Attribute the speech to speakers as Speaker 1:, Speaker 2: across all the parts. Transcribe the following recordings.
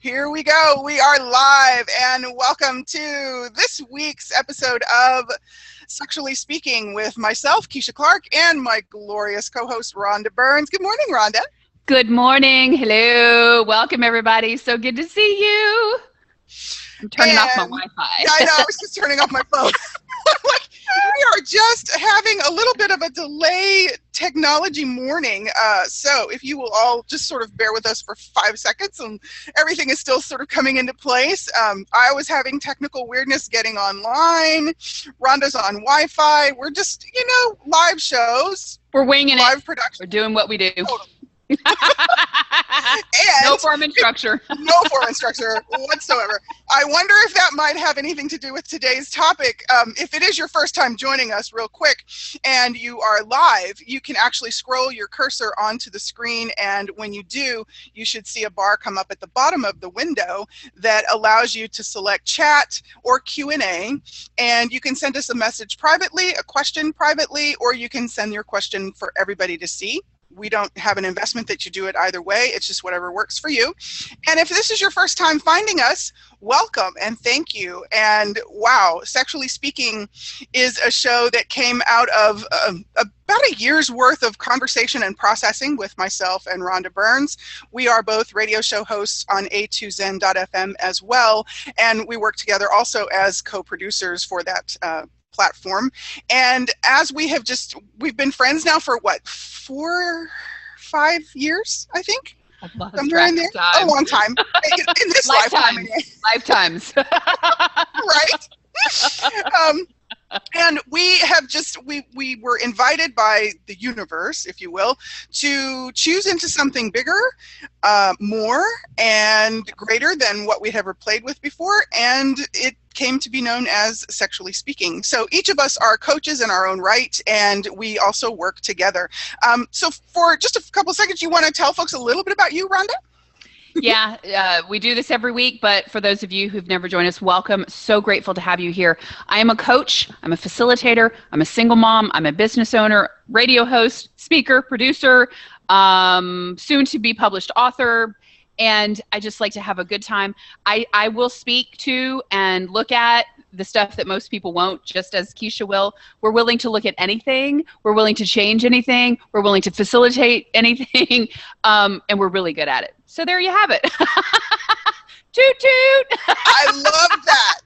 Speaker 1: Here we go. We are live, and welcome to this week's episode of Sexually Speaking with myself, Keisha Clark, and my glorious co-host, Rhonda Burns. Good morning, Rhonda.
Speaker 2: Good morning. Hello. Welcome, everybody. So good to see you. I'm turning off my Wi-Fi.
Speaker 1: I know. I was just turning off my phone. We are just having a little bit of a delay technology morning. So if you will all just sort of bear with us for 5 seconds and everything is still sort of coming into place. I was having technical weirdness getting online. Rhonda's on Wi-Fi. We're just, live shows.
Speaker 2: We're winging
Speaker 1: live
Speaker 2: it.
Speaker 1: Production.
Speaker 2: We're doing what we do.
Speaker 1: Totally.
Speaker 2: No form and structure.
Speaker 1: No form and structure whatsoever. I wonder if that might have anything to do with today's topic. If it is your first time joining us real quick and you are live, you can actually scroll your cursor onto the screen, and when you do, you should see a bar come up at the bottom of the window that allows you to select chat or Q&A, and you can send us a message privately, a question privately, or you can send your question for everybody to see. We don't have an investment that you do it either way. It's just whatever works for you. And if this is your first time finding us, welcome and thank you. And wow, Sexually Speaking is a show that came out of about a year's worth of conversation and processing with myself and Rhonda Burns. We are both radio show hosts on A2Zen.fm as well. And we work together also as co-producers for that platform. And as we've been friends now for what, 4-5 years, I think? Somewhere in there. A long time. In this lifetime.
Speaker 2: Lifetimes.
Speaker 1: Right? And we were invited by the universe, if you will, to choose into something bigger, more, and greater than what we had ever played with before. And it came to be known as Sexually Speaking. So each of us are coaches in our own right, and we also work together. So for just a couple seconds, you want to tell folks a little bit about you, Rhonda?
Speaker 2: Yeah, we do this every week, but for those of you who've never joined us, welcome. So grateful to have you here. I am a coach, I'm a facilitator, I'm a single mom, I'm a business owner, radio host, speaker, producer, soon to be published author, and I just like to have a good time. I will speak to and look at the stuff that most people won't, just as Keisha will. We're willing to look at anything. We're willing to change anything. We're willing to facilitate anything. And we're really good at it. So there you have it. Toot toot.
Speaker 1: I love that.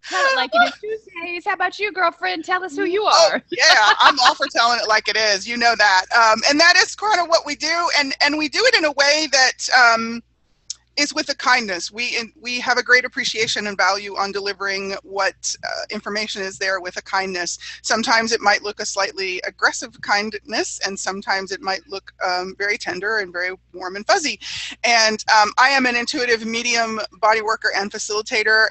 Speaker 2: Tell it like it is Tuesdays. How about you, girlfriend? Tell us who you are.
Speaker 1: Oh, yeah, I'm all for telling it like it is. You know that. And that is kind of what we do. And we do it in a way that is with a kindness. We have a great appreciation and value on delivering what information is there with a kindness. Sometimes it might look a slightly aggressive kindness, and sometimes it might look very tender and very warm and fuzzy. And I am an intuitive medium, body worker, and facilitator.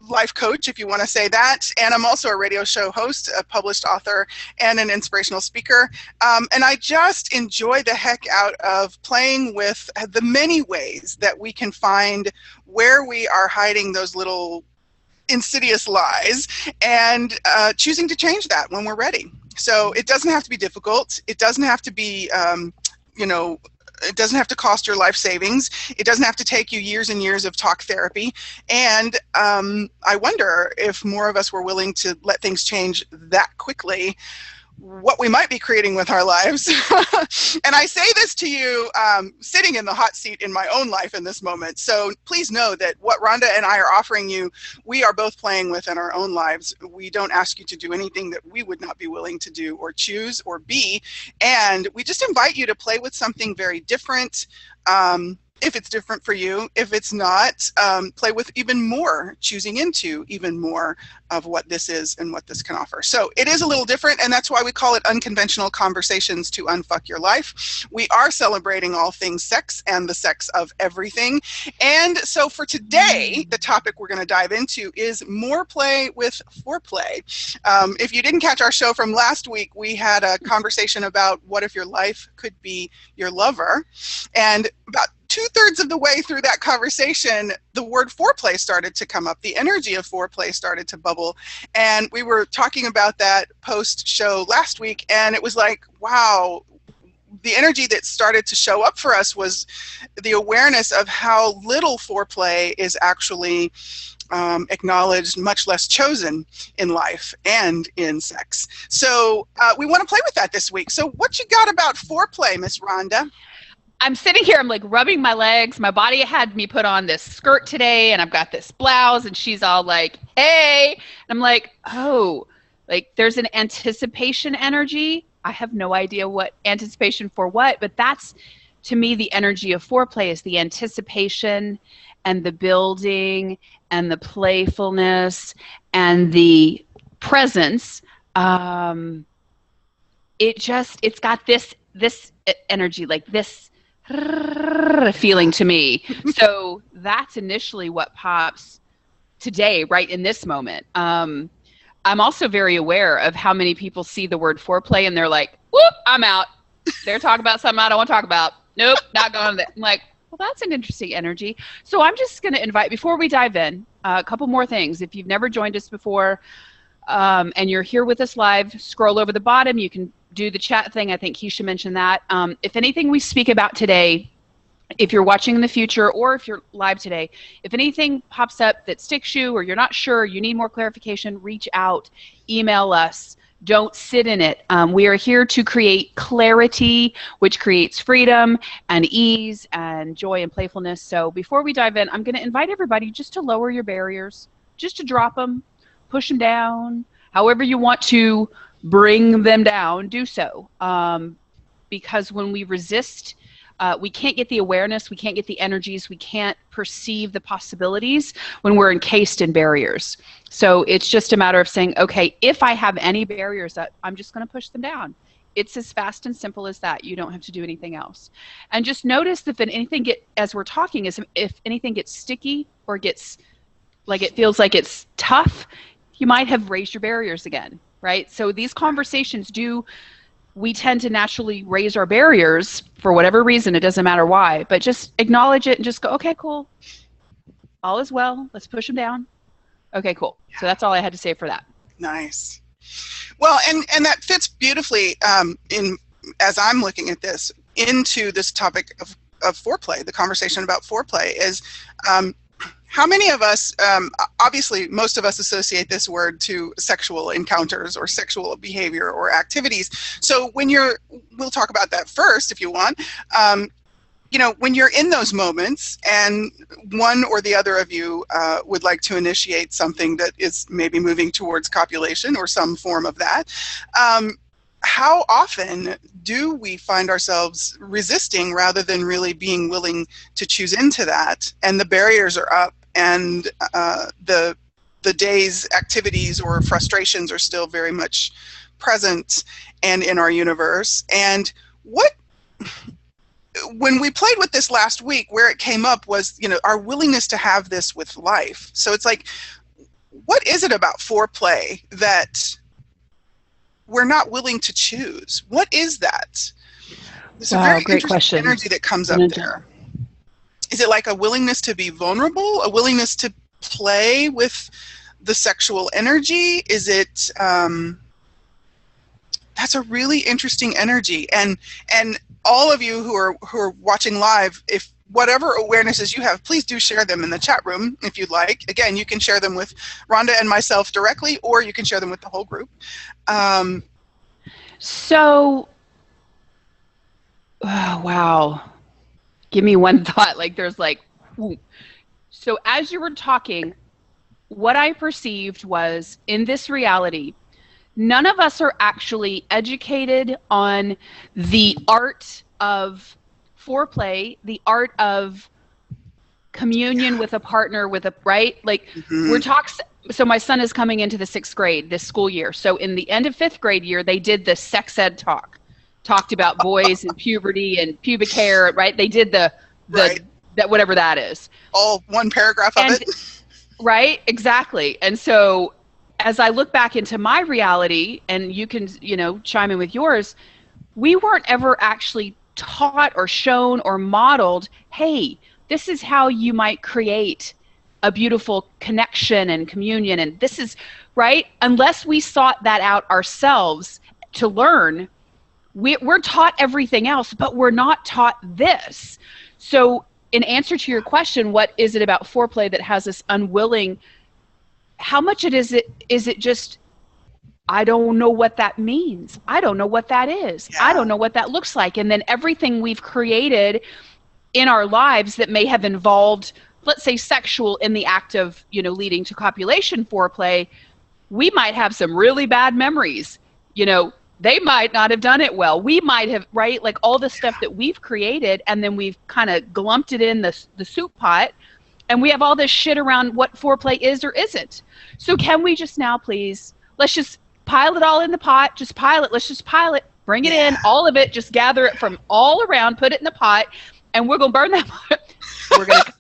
Speaker 1: Life coach, if you want to say that. And I'm also a radio show host, a published author, and an inspirational speaker. And I just enjoy the heck out of playing with the many ways that we can find where we are hiding those little insidious lies and choosing to change that when we're ready. So it doesn't have to be difficult. It doesn't have to be, it doesn't have to cost your life savings. It doesn't have to take you years and years of talk therapy. And I wonder if more of us were willing to let things change that quickly, what we might be creating with our lives. And I say this to you sitting in the hot seat in my own life in this moment. So please know that what Rhonda and I are offering you, we are both playing with in our own lives. We don't ask you to do anything that we would not be willing to do or choose or be. And we just invite you to play with something very different. If it's different for you. If it's not, play with even more, choosing into even more of what this is and what this can offer. So it is a little different, and that's why we call it Unconventional Conversations to Unfuck Your Life. We are celebrating all things sex and the sex of everything. And so for today, the topic we're going to dive into is more play with foreplay. If you didn't catch our show from last week, we had a conversation about what if your life could be your lover. And about 2/3 of the way through that conversation, the word foreplay started to come up. The energy of foreplay started to bubble. And we were talking about that post-show last week, and it was like, wow, the energy that started to show up for us was the awareness of how little foreplay is actually acknowledged, much less chosen in life and in sex. So we want to play with that this week. So what you got about foreplay, Miss Rhonda?
Speaker 2: I'm sitting here, I'm like rubbing my legs. My body had me put on this skirt today, and I've got this blouse, and she's all like, hey. And I'm like, oh, like there's an anticipation energy. I have no idea what anticipation for what, but that's, to me, the energy of foreplay is the anticipation and the building and the playfulness and the presence. It's got this energy, like this feeling to me. So that's initially what pops today, right in this moment. I'm also very aware of how many people see the word foreplay and they're like, whoop, I'm out. They're talking about something I don't want to talk about. Nope, not going there. I'm like, well, that's an interesting energy. So I'm just going to invite, before we dive in, a couple more things. If you've never joined us before and you're here with us live, scroll over the bottom. You can do the chat thing. I think Keisha mentioned that. If anything we speak about today, if you're watching in the future or if you're live today, if anything pops up that sticks you or you're not sure, you need more clarification, reach out, email us. Don't sit in it. We are here to create clarity, which creates freedom and ease and joy and playfulness. So before we dive in, I'm going to invite everybody just to lower your barriers, just to drop them, push them down, however you want to bring them down, do so. Because when we resist, we can't get the awareness, we can't get the energies, we can't perceive the possibilities when we're encased in barriers. So it's just a matter of saying, okay, if I have any barriers, I'm just going to push them down. It's as fast and simple as that. You don't have to do anything else. And just notice if anything as we're talking, if anything gets sticky or gets like it feels like it's tough, you might have raised your barriers again, right? So these conversations we tend to naturally raise our barriers for whatever reason. It doesn't matter why, but just acknowledge it and just go, okay, cool. All is well. Let's push them down. Okay, cool. So that's all I had to say for that.
Speaker 1: Nice. Well, and that fits beautifully as I'm looking at this, into this topic of foreplay. The conversation about foreplay is how many of us, obviously most of us associate this word to sexual encounters or sexual behavior or activities. So we'll talk about that first if you want. When you're in those moments and one or the other of you would like to initiate something that is maybe moving towards copulation or some form of that, how often do we find ourselves resisting rather than really being willing to choose into that? And the barriers are up, and the day's activities or frustrations are still very much present and in our universe. And when we played with this last week, where it came up was, our willingness to have this with life. So it's like, what is it about foreplay that we're not willing to choose? What is that? There's a very
Speaker 2: great
Speaker 1: interesting
Speaker 2: question.
Speaker 1: Energy that comes up there. Is it like a willingness to be vulnerable, a willingness to play with the sexual energy? Is it, that's a really interesting energy. And all of you who are watching live, if whatever awarenesses you have, please do share them in the chat room if you'd like. Again, you can share them with Rhonda and myself directly, or you can share them with the whole group.
Speaker 2: Wow. Give me one thought. So as you were talking, what I perceived was, in this reality, none of us are actually educated on the art of foreplay, the art of communion with a partner, right? So my son is coming into the 6th grade this school year. So in the end of 5th grade year, they did the sex ed talked about boys and puberty and pubic hair, right? They did that, whatever that is.
Speaker 1: All one paragraph of it.
Speaker 2: Right, exactly. And so as I look back into my reality, and you can, chime in with yours, we weren't ever actually taught or shown or modeled, hey, this is how you might create a beautiful connection and communion. And this is, right? Unless we sought that out ourselves to learn, we're taught everything else, but we're not taught this. So in answer to your question, what is it about foreplay that has us unwilling? How much is it just, I don't know what that means. I don't know what that is.
Speaker 1: Yeah.
Speaker 2: I don't know what that looks like. And then everything we've created in our lives that may have involved, let's say, sexual in the act of, leading to copulation foreplay, we might have some really bad memories. They might not have done it well. We might have, right? Like all the stuff that we've created, and then we've kind of glumped it in the soup pot, and we have all this shit around what foreplay is or isn't. So can we just now, please, let's just pile it all in the pot. Just pile it. Let's just pile it. Bring it in, all of it. Just gather it from all around. Put it in the pot, and we're gonna burn that pot.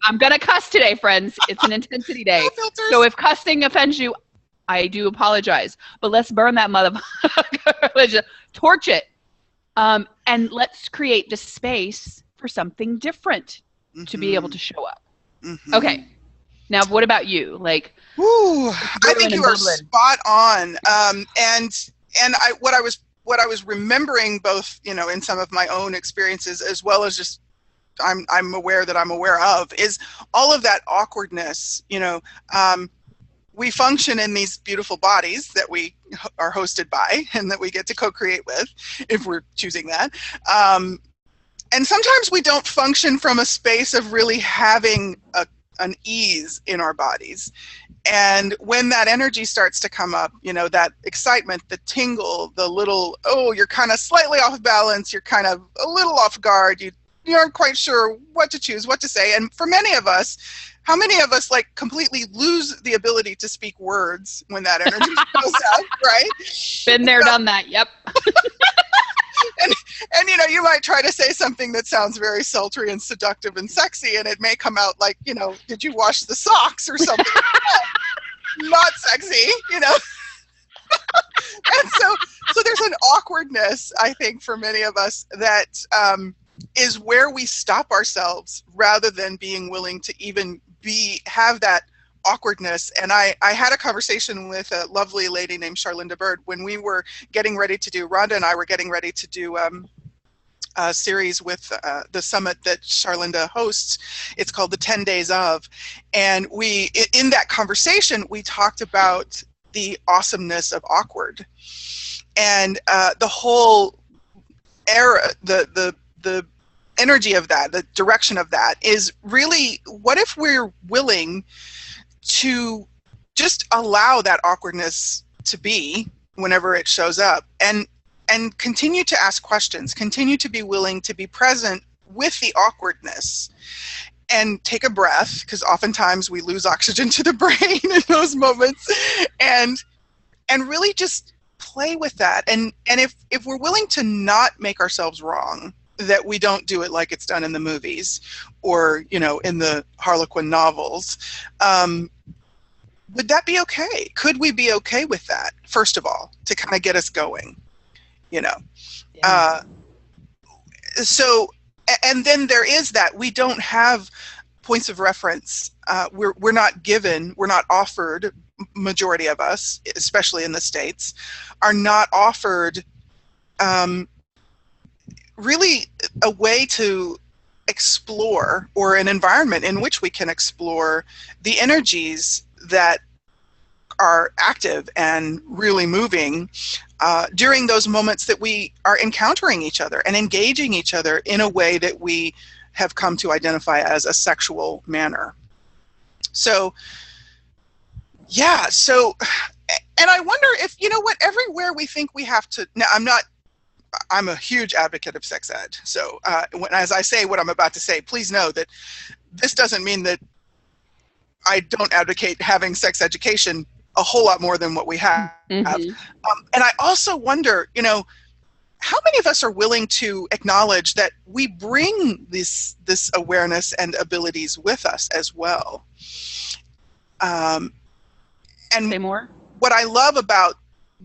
Speaker 2: I'm gonna cuss today, friends. It's an intensity day.
Speaker 1: No,
Speaker 2: so if cussing offends you, I do apologize. But let's burn that motherfucker. Let's just torch it, and let's create the space for something different to be able to show up. Okay. Now, what about you? Like,
Speaker 1: I think you are spot on. And what I was remembering, both in some of my own experiences, as well as just I'm aware that I'm aware of, is all of that awkwardness. We function in these beautiful bodies that we are hosted by and that we get to co-create with, if we're choosing that. And sometimes we don't function from a space of really having an ease in our bodies. And when that energy starts to come up, that excitement, the tingle, the little, you're kind of slightly off balance, you're kind of a little off guard, you aren't quite sure what to choose, what to say. And for many of us, how many of us like completely lose the ability to speak words when that energy goes out, right?
Speaker 2: Been there, done that, yep.
Speaker 1: And you might try to say something that sounds very sultry and seductive and sexy, and it may come out like, did you wash the socks or something? Not sexy, And so there's an awkwardness, I think, for many of us that is where we stop ourselves rather than being willing to even have that awkwardness. And I had a conversation with a lovely lady named Charlinda Bird when we were getting ready to do, Rhonda and I were getting ready to do a series with the summit that Charlinda hosts. It's called the 10 Days Of. And in that conversation, we talked about the awesomeness of awkward. And the whole era, the energy of that, the direction of that is really, what if we're willing to just allow that awkwardness to be whenever it shows up, and continue to ask questions, continue to be willing to be present with the awkwardness, and take a breath, because oftentimes we lose oxygen to the brain in those moments, and really just play with that. And if we're willing to not make ourselves wrong, that we don't do it like it's done in the movies or, in the Harlequin novels, would that be okay? Could we be okay with that, first of all, to kind of get us going, Yeah. So, and then there is that we don't have points of reference. We're not offered, majority of us, especially in the States, are not offered really a way to explore, or an environment in which we can explore the energies that are active and really moving during those moments that we are encountering each other and engaging each other in a way that we have come to identify as a sexual manner. So, yeah, and I wonder if, everywhere we think we have to, now I'm a huge advocate of sex ed. So as I say what I'm about to say, please know that this doesn't mean that I don't advocate having sex education a whole lot more than what we have. And I also wonder, how many of us are willing to acknowledge that we bring this awareness and abilities with us as well? And
Speaker 2: say more.
Speaker 1: What I love about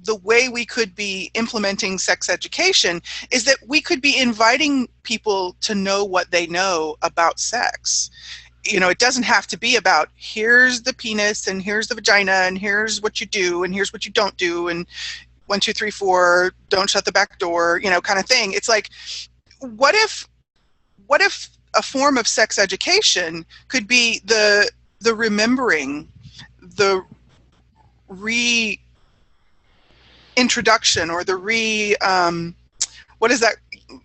Speaker 1: the way we could be implementing sex education is that we could be inviting people to know what they know about sex. It doesn't have to be about, here's the penis and here's the vagina and here's what you do and here's what you don't do, and 1, 2, 3, 4, don't shut the back door, kind of thing. It's like, what if a form of sex education could be the remembering, the reintroduction, or the what is that?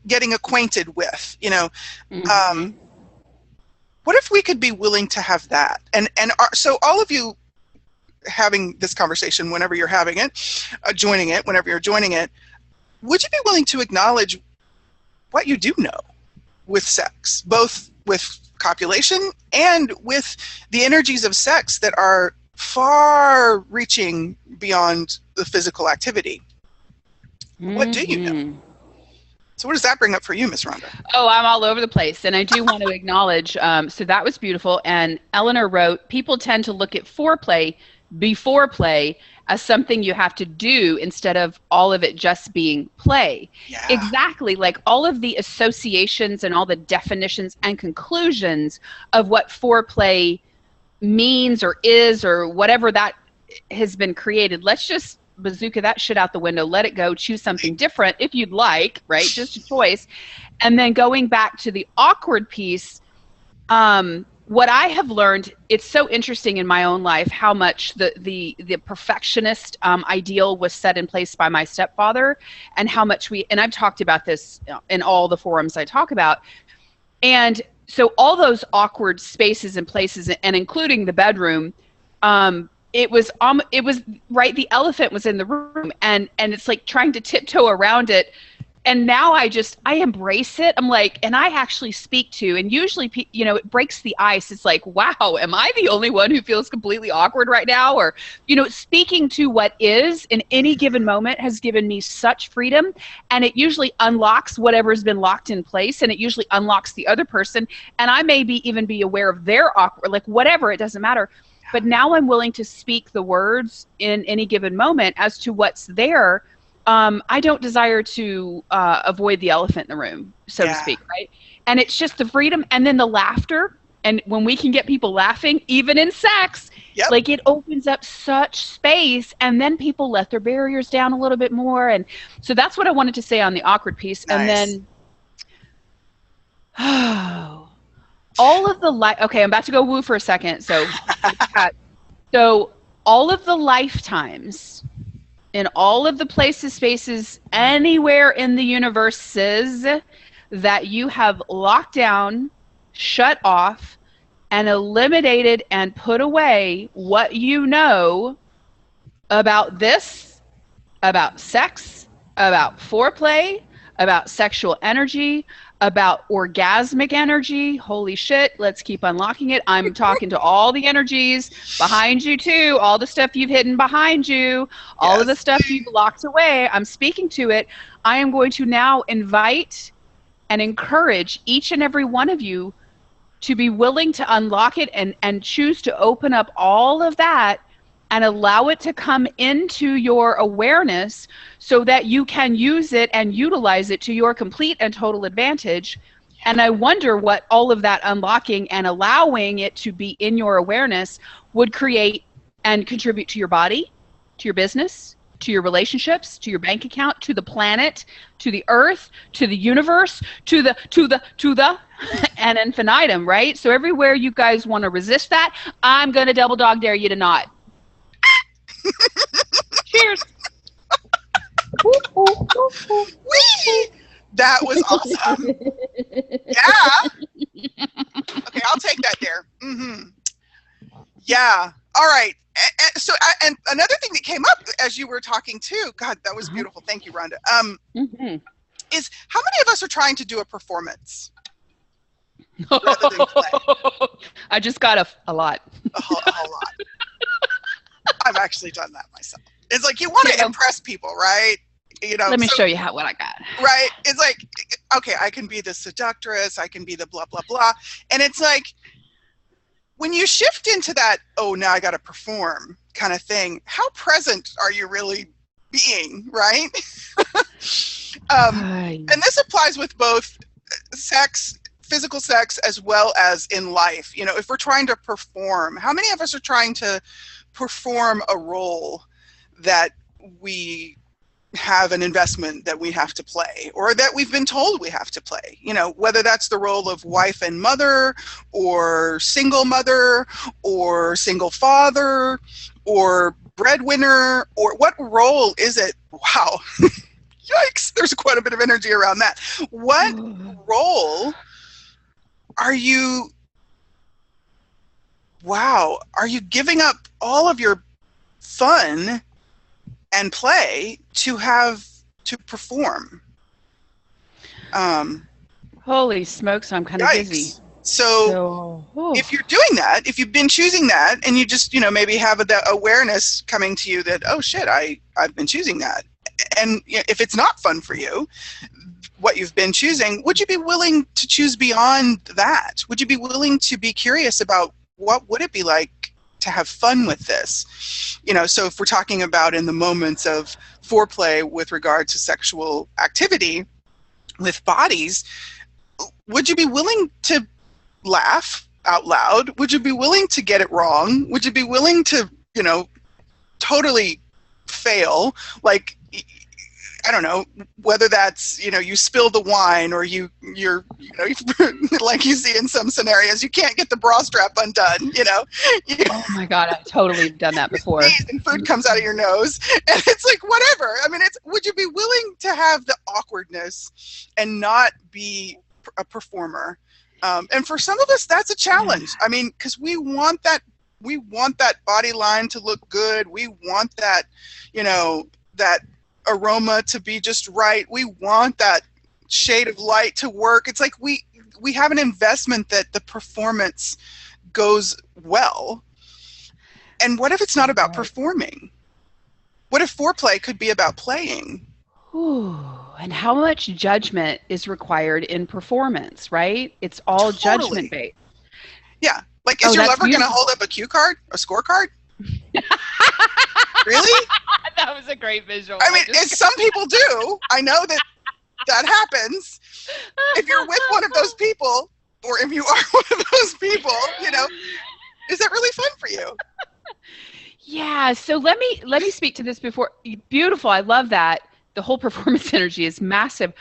Speaker 1: Getting acquainted with,
Speaker 2: Mm-hmm.
Speaker 1: What if we could be willing to have that? So all of you having this conversation, whenever you're having it, joining it, whenever you're joining it, would you be willing to acknowledge what you do know with sex, both with copulation and with the energies of sex that are far reaching beyond the physical activity? What do you know? So what does that bring up for you, Miss Rhonda?
Speaker 2: Oh, I'm all over the place. And I do want to acknowledge, so that was beautiful. And Eleanor wrote, people tend to look at foreplay before play as something you have to do instead of all of it just being play.
Speaker 1: Yeah.
Speaker 2: Exactly. Like all of the associations and all the definitions and conclusions of what foreplay means or is or whatever that has been created. Let's just bazooka that shit out the window, let it go, choose something different if you'd like, right? Just a choice. And then going back to the awkward piece, what I have learned, it's so interesting in my own life how much the perfectionist ideal was set in place by my stepfather, and how much and I've talked about this in all the forums I talk about. And so all those awkward spaces and places, and including the bedroom, it was right. The elephant was in the room, and it's like trying to tiptoe around it. And now I embrace it. I'm like, and I actually speak to, and usually, it breaks the ice. It's like, wow, am I the only one who feels completely awkward right now? Or, speaking to what is in any given moment has given me such freedom, and it usually unlocks whatever's been locked in place, and it usually unlocks the other person. And I may even be aware of their awkward, like whatever, it doesn't matter. But now I'm willing to speak the words in any given moment as to what's there. I don't desire to avoid the elephant in the room, so to speak, right? And it's just the freedom, and then the laughter. And when we can get people laughing, even in sex, like it opens up such space, and then people let their barriers down a little bit more. And so that's what I wanted to say on the awkward piece. Nice. And then, all of the okay, I'm about to go woo for a second. So, so all of the lifetimes in all of the places, spaces, anywhere in the universes that you have locked down, shut off, and eliminated and put away what you know about this, about sex, about foreplay, about sexual energy, about orgasmic energy. Holy shit, let's keep unlocking it. I'm talking to all the energies behind you too, all the stuff you've hidden behind you, all of the stuff you've locked away. I'm speaking to it. I am going to now invite and encourage each and every one of you to be willing to unlock it and choose to open up all of that and allow it to come into your awareness so that you can use it and utilize it to your complete and total advantage. And I wonder what all of that unlocking and allowing it to be in your awareness would create and contribute to your body, to your business, to your relationships, to your bank account, to the planet, to the earth, to the universe, to the and infinitum, right? So everywhere you guys want to resist that, I'm going to double dog dare you to not. Cheers.
Speaker 1: Whee! That was awesome. Yeah. Okay, I'll take that there. Mm-hmm. Yeah. All right. So another thing that came up as you were talking too, God, that was beautiful. Thank you, Rhonda. Is how many of us are trying to do a performance rather than play?
Speaker 2: I just got a lot.
Speaker 1: A whole lot. I've actually done that myself. It's like you want to impress people, right?
Speaker 2: Let me show you what I got.
Speaker 1: Right. It's like, okay, I can be the seductress, I can be the blah, blah, blah. And it's like, when you shift into that, oh, now I got to perform kind of thing, how present are you really being, right? And this applies with both sex, physical sex, as well as in life. If we're trying to perform, how many of us are trying to perform a role that we have an investment that we have to play, or that we've been told we have to play. You know, whether that's the role of wife and mother, or single mother, or single father, or breadwinner, or what role is it? Wow. Yikes, there's quite a bit of energy around that. What role are you giving up all of your fun and play to perform?
Speaker 2: Holy smokes, I'm kind of busy.
Speaker 1: So if you're doing that, if you've been choosing that, and you just, you know, maybe have the awareness coming to you that, oh shit, I've been choosing that. And if it's not fun for you, what you've been choosing, would you be willing to choose beyond that? Would you be willing to be curious about what would it be like to have fun with this? You know, so if we're talking about in the moments of foreplay with regard to sexual activity with bodies, would you be willing to laugh out loud? Would you be willing to get it wrong? Would you be willing to, you know, totally fail? Like, I don't know, whether that's, you know, you spill the wine, or you're, you know, like you see in some scenarios, you can't get the bra strap undone, you know.
Speaker 2: Oh my God, I've totally done that before.
Speaker 1: And food comes out of your nose, and it's like, whatever. I mean, would you be willing to have the awkwardness and not be a performer? And for some of us, that's a challenge. I mean, because we want that body line to look good. We want that, you know, that aroma to be just right. We want that shade of light to work. It's like we have an investment that the performance goes well. And what if it's not about performing? What if foreplay could be about playing?
Speaker 2: Ooh, and how much judgment is required in performance, right? It's all judgment based.
Speaker 1: Yeah. Like, is your lover going to hold up a cue card, a scorecard? Really?
Speaker 2: That was a great visual.
Speaker 1: I mean, some people do. I know that happens. If you're with one of those people, or if you are one of those people, you know, is that really fun for you?
Speaker 2: Yeah. So let me speak to this before. Beautiful. I love that. The whole performance energy is massive.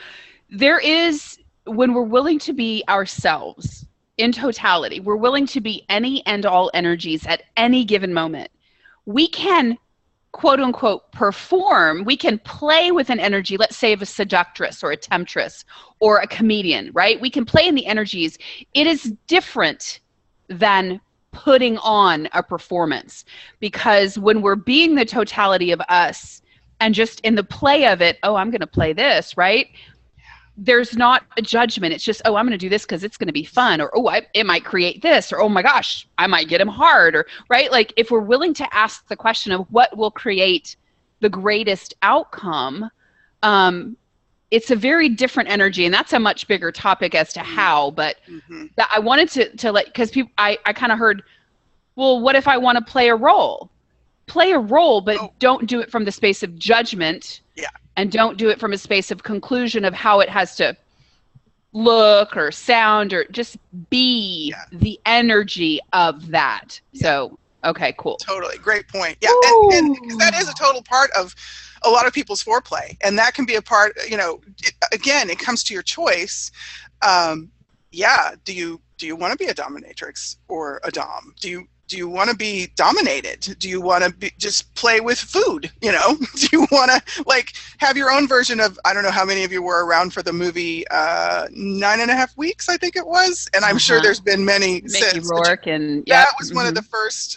Speaker 2: There is, when we're willing to be ourselves in totality, we're willing to be any and all energies at any given moment, we can, quote unquote, perform. We can play with an energy, let's say of a seductress or a temptress or a comedian, right? We can play in the energies. It is different than putting on a performance, because when we're being the totality of us and just in the play of it, oh, I'm going to play this, right? There's not a judgment. It's just, oh, I'm going to do this because it's going to be fun, or, oh, it might create this, or, oh my gosh, I might get him hard, or, right? Like, if we're willing to ask the question of what will create the greatest outcome, it's a very different energy, and that's a much bigger topic as to how, but that I wanted to let, because people, I kind of heard, well, what if I want to play a role? Play a role, but don't do it from the space of judgment.
Speaker 1: Yeah.
Speaker 2: And don't do it from a space of conclusion of how it has to look or sound, or just be the energy of that. Yeah. So, okay, cool.
Speaker 1: Totally. Great point. Yeah. And that is a total part of a lot of people's foreplay. And that can be a part, you know, again, it comes to your choice. Yeah. Do you want to be a dominatrix or a dom? Do you want to be dominated? Do you want to just play with food? You know, do you want to like have your own version of, I don't know how many of you were around for the movie 9.5 Weeks, I think it was. And I'm sure there's been many since.
Speaker 2: Rourke and
Speaker 1: that was one of the first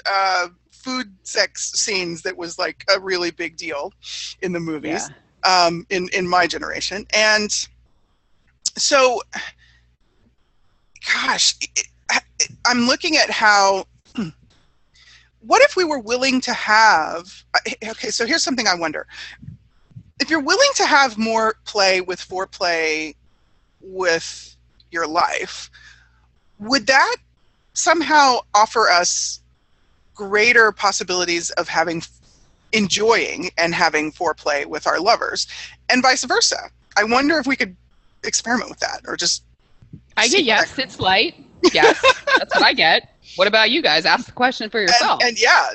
Speaker 1: food sex scenes that was like a really big deal in the movies in my generation. And so, gosh, I'm looking at how, what if we were willing to have, okay, so here's something I wonder. If you're willing to have more play with foreplay with your life, would that somehow offer us greater possibilities of enjoying and having foreplay with our lovers, and vice versa? I wonder if we could experiment with that, or just...
Speaker 2: I get yes, it's light. Yes, that's what I get. What about you guys? Ask the question for yourself.
Speaker 1: And yeah,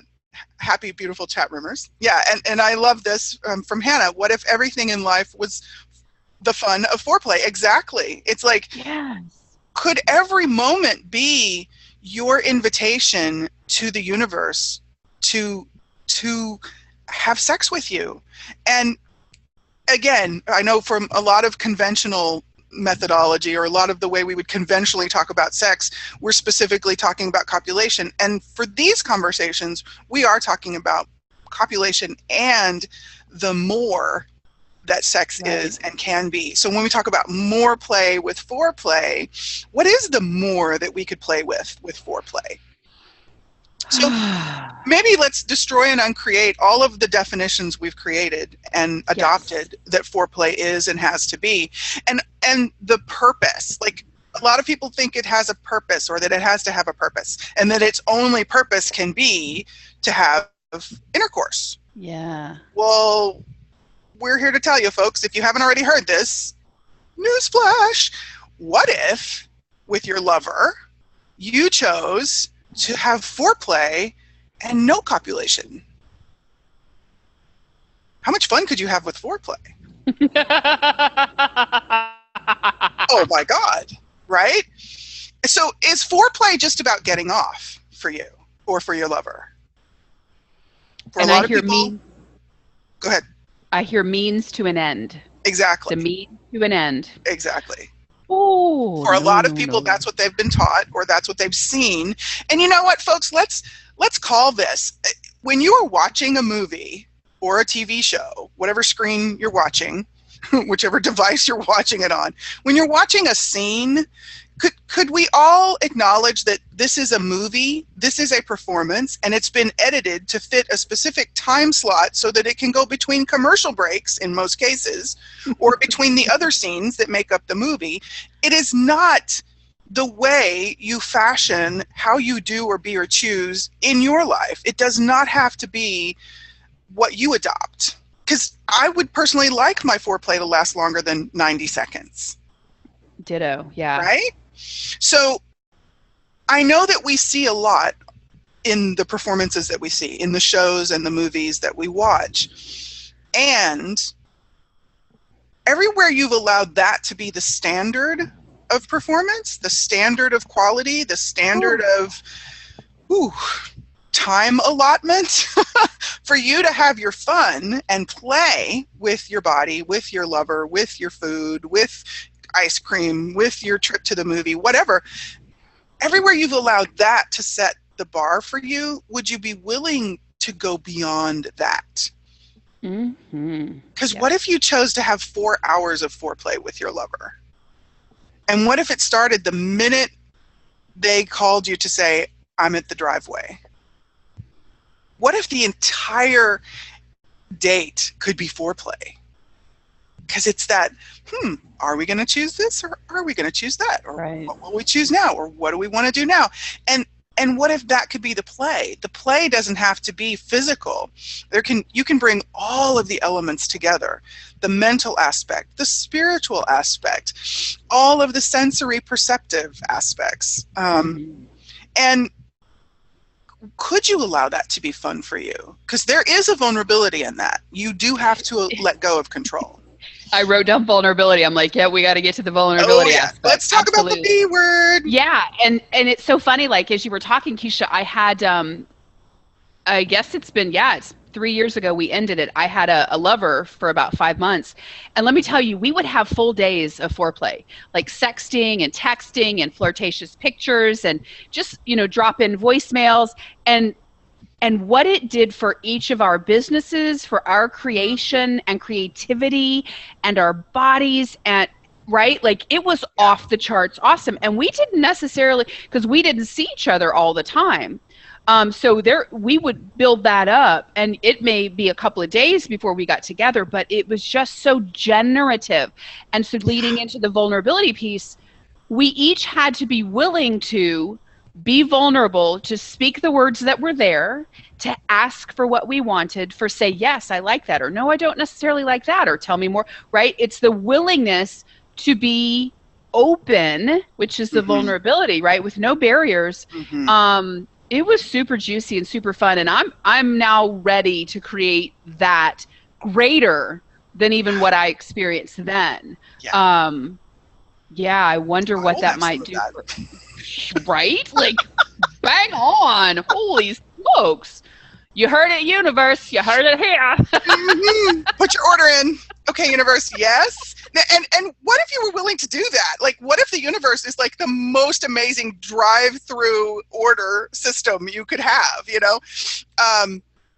Speaker 1: happy, beautiful chat roomers. Yeah, and I love this from Hannah. What if everything in life was the fun of foreplay? Exactly. It's like,
Speaker 2: Yes.
Speaker 1: could every moment be your invitation to the universe to have sex with you? And again, I know from a lot of conventional methodology, or a lot of the way we would conventionally talk about sex, we're specifically talking about copulation. And for these conversations, we are talking about copulation and the more that sex is and can be. So when we talk about more play with foreplay, what is the more that we could play with foreplay? So maybe let's destroy and uncreate all of the definitions we've created and adopted that foreplay is and has to be. And the purpose, like a lot of people think it has a purpose, or that it has to have a purpose, and that its only purpose can be to have intercourse.
Speaker 2: Yeah.
Speaker 1: Well, we're here to tell you, folks, if you haven't already heard this, newsflash, what if with your lover you chose to have foreplay and no copulation? How much fun could you have with foreplay? Oh my God, right? So is foreplay just about getting off for you or for your lover? For
Speaker 2: and
Speaker 1: a lot
Speaker 2: I
Speaker 1: of
Speaker 2: hear
Speaker 1: people, go ahead.
Speaker 2: I hear means to an end.
Speaker 1: Exactly.
Speaker 2: The means to an end.
Speaker 1: Exactly.
Speaker 2: Oh,
Speaker 1: for a lot of people, that's what they've been taught, or that's what they've seen. And you know what, folks? Let's call this, when you are watching a movie or a TV show, whatever screen you're watching, whichever device you're watching it on, when you're watching a scene, could we all acknowledge that this is a movie, this is a performance, and it's been edited to fit a specific time slot so that it can go between commercial breaks in most cases, or between the other scenes that make up the movie? It is not the way you fashion how you do or be or choose in your life. It does not have to be what you adopt. Because I would personally like my foreplay to last longer than 90 seconds.
Speaker 2: Ditto, yeah.
Speaker 1: Right? So I know that we see a lot in the performances that we see, in the shows and the movies that we watch. And everywhere you've allowed that to be the standard of performance, the standard of quality, the standard of time allotment for you to have your fun and play with your body, with your lover, with your food, with ice cream, with your trip to the movie, whatever. Everywhere you've allowed that to set the bar for you, would you be willing to go beyond that? Because what if you chose to have 4 hours of foreplay with your lover? And what if it started the minute they called you to say, I'm at the driveway? What if the entire date could be foreplay? Because it's that, are we going to choose this, or are we going to choose that? Or what will we choose now? Or what do we want to do now? And what if that could be the play? The play doesn't have to be physical. You can bring all of the elements together. The mental aspect, the spiritual aspect, all of the sensory perceptive aspects. And could you allow that to be fun for you? Because there is a vulnerability in that. You do have to let go of control.
Speaker 2: I wrote down vulnerability. I'm like, we got to get to the vulnerability aspect.
Speaker 1: Let's talk about the B word.
Speaker 2: Yeah, and it's so funny, like, as you were talking, Keisha, I had, I guess it's 3 years ago we ended it. I had a lover for about 5 months. And let me tell you, we would have full days of foreplay, like sexting and texting and flirtatious pictures and just, drop in voicemails. And what it did for each of our businesses, for our creation and creativity and our bodies, and right? Like, it was off the charts awesome. And we didn't necessarily, because we didn't see each other all the time. So we would build that up, and it may be a couple of days before we got together, but it was just so generative. And so leading into the vulnerability piece, we each had to be willing to be vulnerable, to speak the words that were there, to ask for what we wanted, for say, yes, I like that, or no, I don't necessarily like that, or tell me more, right? It's the willingness to be open, which is the vulnerability, right? With no barriers. It was super juicy and super fun, and I'm now ready to create that greater than even what I experienced then.
Speaker 1: Yeah.
Speaker 2: Yeah, I wonder
Speaker 1: I
Speaker 2: what
Speaker 1: will
Speaker 2: that
Speaker 1: have some
Speaker 2: might
Speaker 1: of
Speaker 2: do
Speaker 1: that.
Speaker 2: for, right? Like, bang on. Holy smokes. You heard it, universe. You heard it here.
Speaker 1: Put your order in. Okay, universe, yes. And what if you were willing to do that? Like, what if the universe is like the most amazing drive-through order system you could have, you know?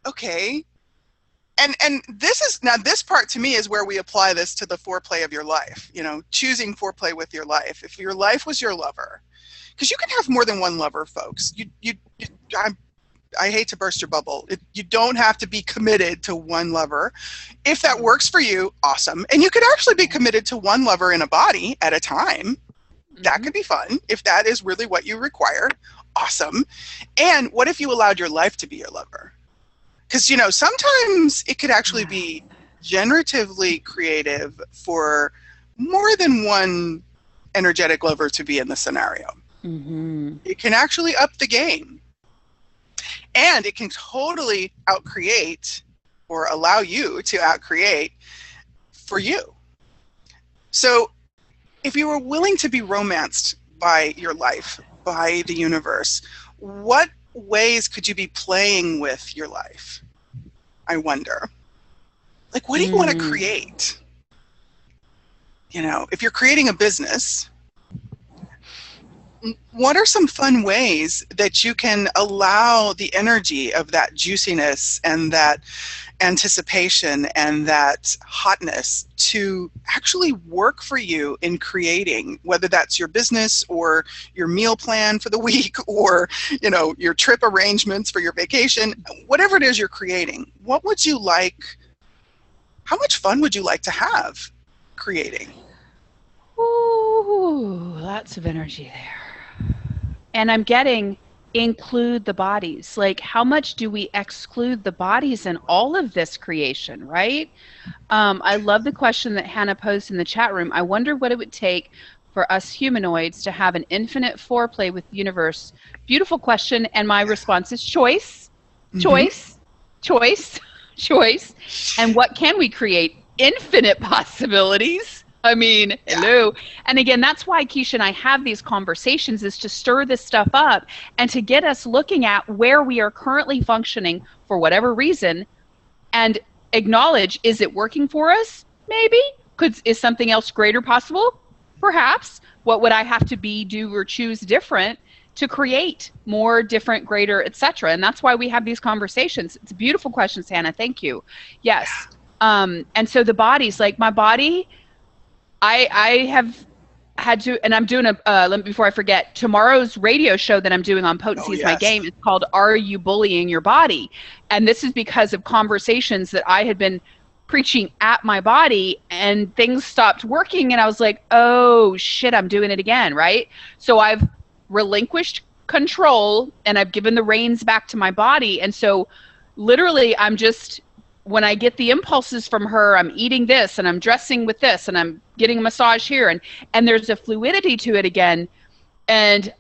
Speaker 1: Okay. And this part to me is where we apply this to the foreplay of your life, you know, choosing foreplay with your life. If your life was your lover, because you can have more than one lover, folks. I hate to burst your bubble. You don't have to be committed to one lover. If that works for you, awesome. And you could actually be committed to one lover in a body at a time. That could be fun. If that is really what you require, awesome. And what if you allowed your life to be your lover? Because, you know, sometimes it could actually be generatively creative for more than one energetic lover to be in the scenario. It can actually up the game. And it can totally outcreate or allow you to outcreate for you. So if you were willing to be romanced by your life, by the universe, what ways could you be playing with your life? I wonder. Like, what do you want to create? You know, if you're creating a business, what are some fun ways that you can allow the energy of that juiciness and that anticipation and that hotness to actually work for you in creating, whether that's your business or your meal plan for the week or, you know, your trip arrangements for your vacation, whatever it is you're creating? What would you like, how much fun would you like to have creating?
Speaker 2: Ooh, lots of energy there. And I'm getting include the bodies. Like, how much do we exclude the bodies in all of this creation, right? I love the question that Hannah posed in the chat room. I wonder what it would take for us humanoids to have an infinite foreplay with the universe. Beautiful question. And my response is choice, choice, choice, choice. And what can we create? Infinite possibilities. I mean, hello. And again, that's why Keisha and I have these conversations, is to stir this stuff up and to get us looking at where we are currently functioning for whatever reason and acknowledge, is it working for us? Maybe. Is something else greater possible? Perhaps. What would I have to be, do, or choose different to create more, different, greater, etc.? And that's why we have these conversations. It's beautiful questions, Hannah. Thank you. Yes. And so the bodies, like my body, I have had to, and I'm doing before I forget, tomorrow's radio show that I'm doing on Potency is My Game is called Are You Bullying Your Body? And this is because of conversations that I had been preaching at my body, and things stopped working, and I was like, oh shit, I'm doing it again, right? So I've relinquished control and I've given the reins back to my body. And so literally I'm just, when I get the impulses from her, I'm eating this and I'm dressing with this and I'm getting a massage here, and there's a fluidity to it again, and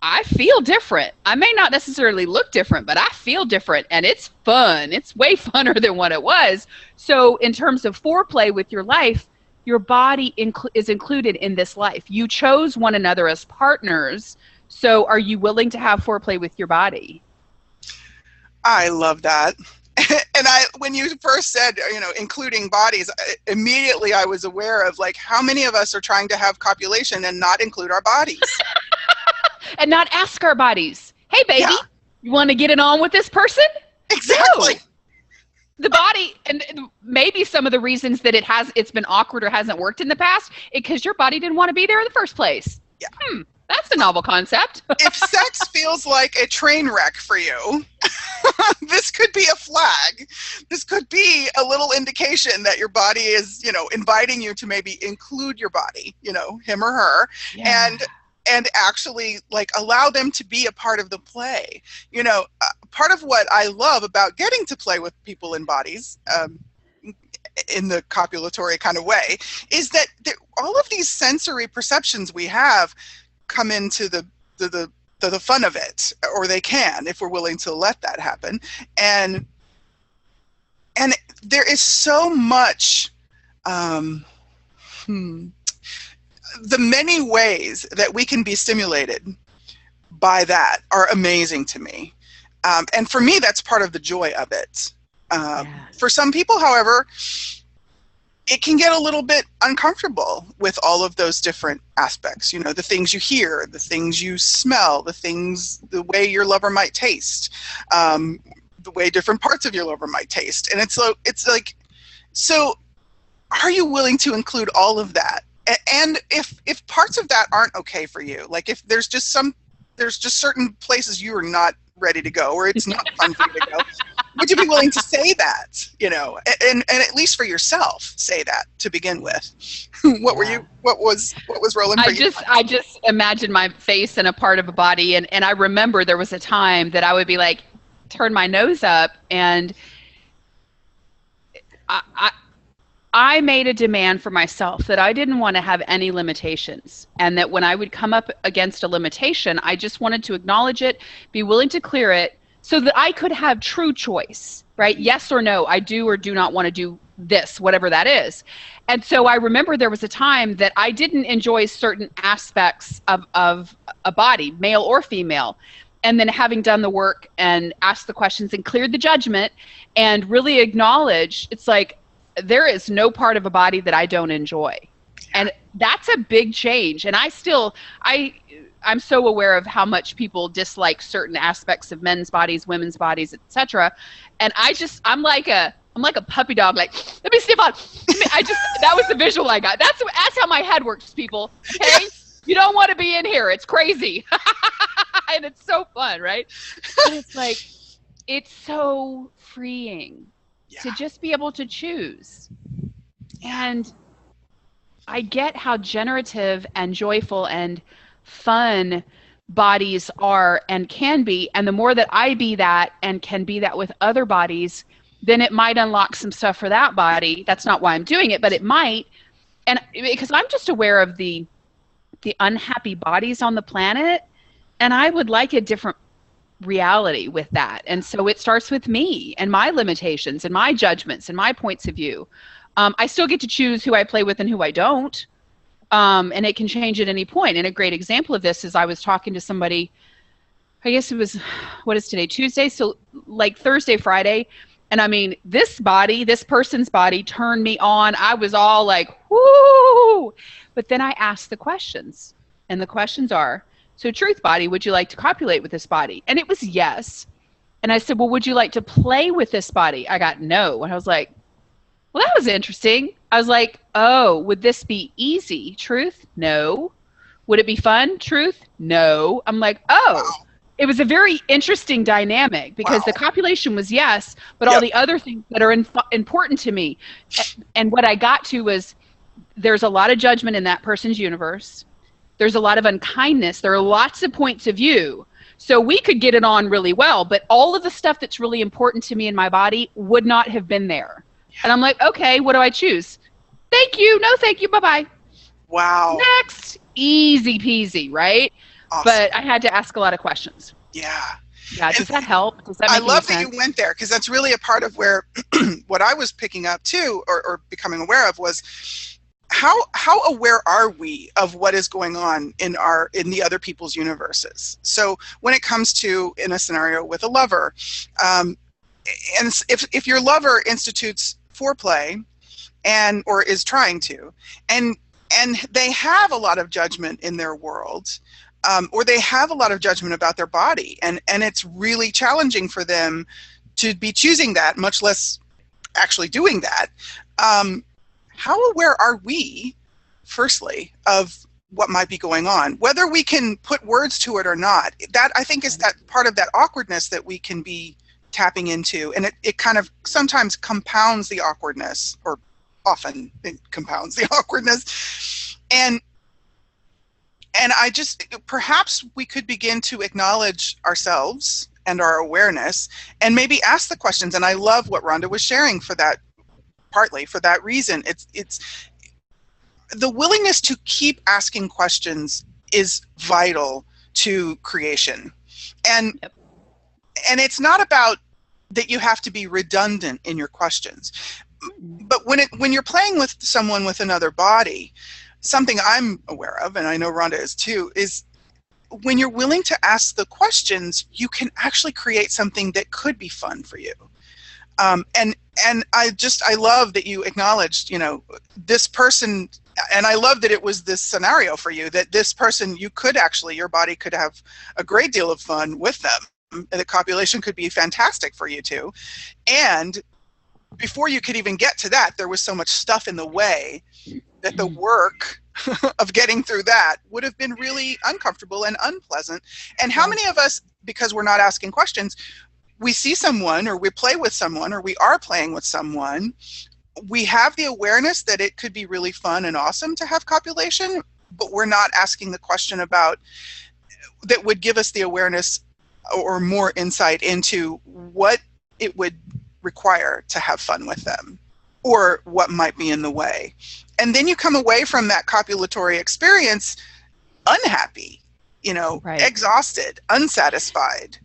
Speaker 2: I feel different. I may not necessarily look different, but I feel different, and it's fun. It's way funner than what it was. So in terms of foreplay with your life, your body is included in this life. You chose one another as partners. So are you willing to have foreplay with your body?
Speaker 1: I love that. And when you first said, you know, including bodies, immediately I was aware of like how many of us are trying to have copulation and not include our bodies.
Speaker 2: And not ask our bodies, hey baby, you want to get it on with this person?
Speaker 1: Exactly.
Speaker 2: No. The body, and maybe some of the reasons that it's been awkward or hasn't worked in the past, because your body didn't want to be there in the first place.
Speaker 1: Yeah.
Speaker 2: That's a novel concept.
Speaker 1: If sex feels like a train wreck for you, this could be a flag. This could be a little indication that your body is, you know, inviting you to maybe include your body, you know, him or her, and actually like allow them to be a part of the play. You know, part of what I love about getting to play with people in bodies, in the copulatory kind of way, is that all of these sensory perceptions we have come into the the fun of it, or they can, if we're willing to let that happen. And there is so much, the many ways that we can be stimulated by that are amazing to me. And for me, that's part of the joy of it. For some people, however, it can get a little bit uncomfortable with all of those different aspects. You know, the things you hear, the things you smell, the way your lover might taste, the way different parts of your lover might taste. And it's like, so are you willing to include all of that? And if parts of that aren't okay for you, like if there's just certain places you are not ready to go, or it's not fun for you to go, would you be willing to say that, you know, and at least for yourself, say that to begin with? What was rolling for you?
Speaker 2: I just imagine my face and a part of a body. And I remember there was a time that I would be like, turn my nose up, and I made a demand for myself that I didn't want to have any limitations, and that when I would come up against a limitation, I just wanted to acknowledge it, be willing to clear it, so that I could have true choice, right? Yes or no, I do or do not want to do this, whatever that is. And so I remember there was a time that I didn't enjoy certain aspects of a body, male or female. And then having done the work and asked the questions and cleared the judgment and really acknowledged, it's like, there is no part of a body that I don't enjoy. And that's a big change. And I'm so aware of how much people dislike certain aspects of men's bodies, women's bodies, etc. And I'm like a puppy dog, like, let me sniff on. That was the visual I got. That's how my head works, people. Okay? Yes. You don't want to be in here. It's crazy. And it's so fun, right? But it's like, it's so freeing to just be able to choose. And I get how generative and joyful and fun bodies are and can be. And the more that I be that and can be that with other bodies, then it might unlock some stuff for that body. That's not why I'm doing it, but it might. And because I'm just aware of the unhappy bodies on the planet, and I would like a different reality with that. And so it starts with me and my limitations and my judgments and my points of view. I still get to choose who I play with and who I don't. And it can change at any point. And a great example of this is I was talking to somebody, I guess it was, what is today, Tuesday? So like Thursday, Friday. And I mean, this person's body turned me on. I was all like, whoo! But then I asked the questions. And the questions are, so truth body, would you like to copulate with this body? And it was yes. And I said, well, would you like to play with this body? I got no. And I was like, well, that was interesting. I was like, oh, would this be easy? Truth? No. Would it be fun? Truth? No. I'm like, oh, it was a very interesting dynamic because the copulation was yes, but all the other things that are important to me. And what I got to was there's a lot of judgment in that person's universe. There's a lot of unkindness. There are lots of points of view. So we could get it on really well, but all of the stuff that's really important to me in my body would not have been there. And I'm like, okay, what do I choose? Thank you. No, thank you. Bye-bye.
Speaker 1: Wow.
Speaker 2: Next. Easy peasy, right?
Speaker 1: Awesome.
Speaker 2: But I had to ask a lot of questions.
Speaker 1: Yeah.
Speaker 2: Yeah. Does that help? Does that make
Speaker 1: I love
Speaker 2: sense?
Speaker 1: that you went there, because that's really a part of where what I was picking up too, or becoming aware of, was how aware are we of what is going on in the other people's universes? So when it comes to, in a scenario with a lover, and if your lover institutes foreplay or is trying to, and they have a lot of judgment in their world, or they have a lot of judgment about their body, and it's really challenging for them to be choosing that, much less actually doing that. How aware are we, firstly, of what might be going on? Whether we can put words to it or not, that I think is that part of that awkwardness that we can be tapping into. And it kind of sometimes compounds the awkwardness, or often it compounds the awkwardness. And I just, perhaps we could begin to acknowledge ourselves and our awareness and maybe ask the questions. And I love what Rhonda was sharing for that. Partly for that reason, it's the willingness to keep asking questions is vital to creation. And and it's not about that you have to be redundant in your questions. But when you're playing with someone with another body, something I'm aware of, and I know Rhonda is too, is when you're willing to ask the questions, you can actually create something that could be fun for you. And I love that you acknowledged, this person, and I love that it was this scenario for you, that this person, your body could have a great deal of fun with them. The copulation could be fantastic for you too. And before you could even get to that, there was so much stuff in the way that the work of getting through that would have been really uncomfortable and unpleasant. And how many of us, because we're not asking questions, we see someone or we play with someone or we are playing with someone, we have the awareness that it could be really fun and awesome to have copulation, but we're not asking the question about that would give us the awareness or more insight into what it would require to have fun with them or what might be in the way. And then you come away from that copulatory experience unhappy, exhausted, unsatisfied.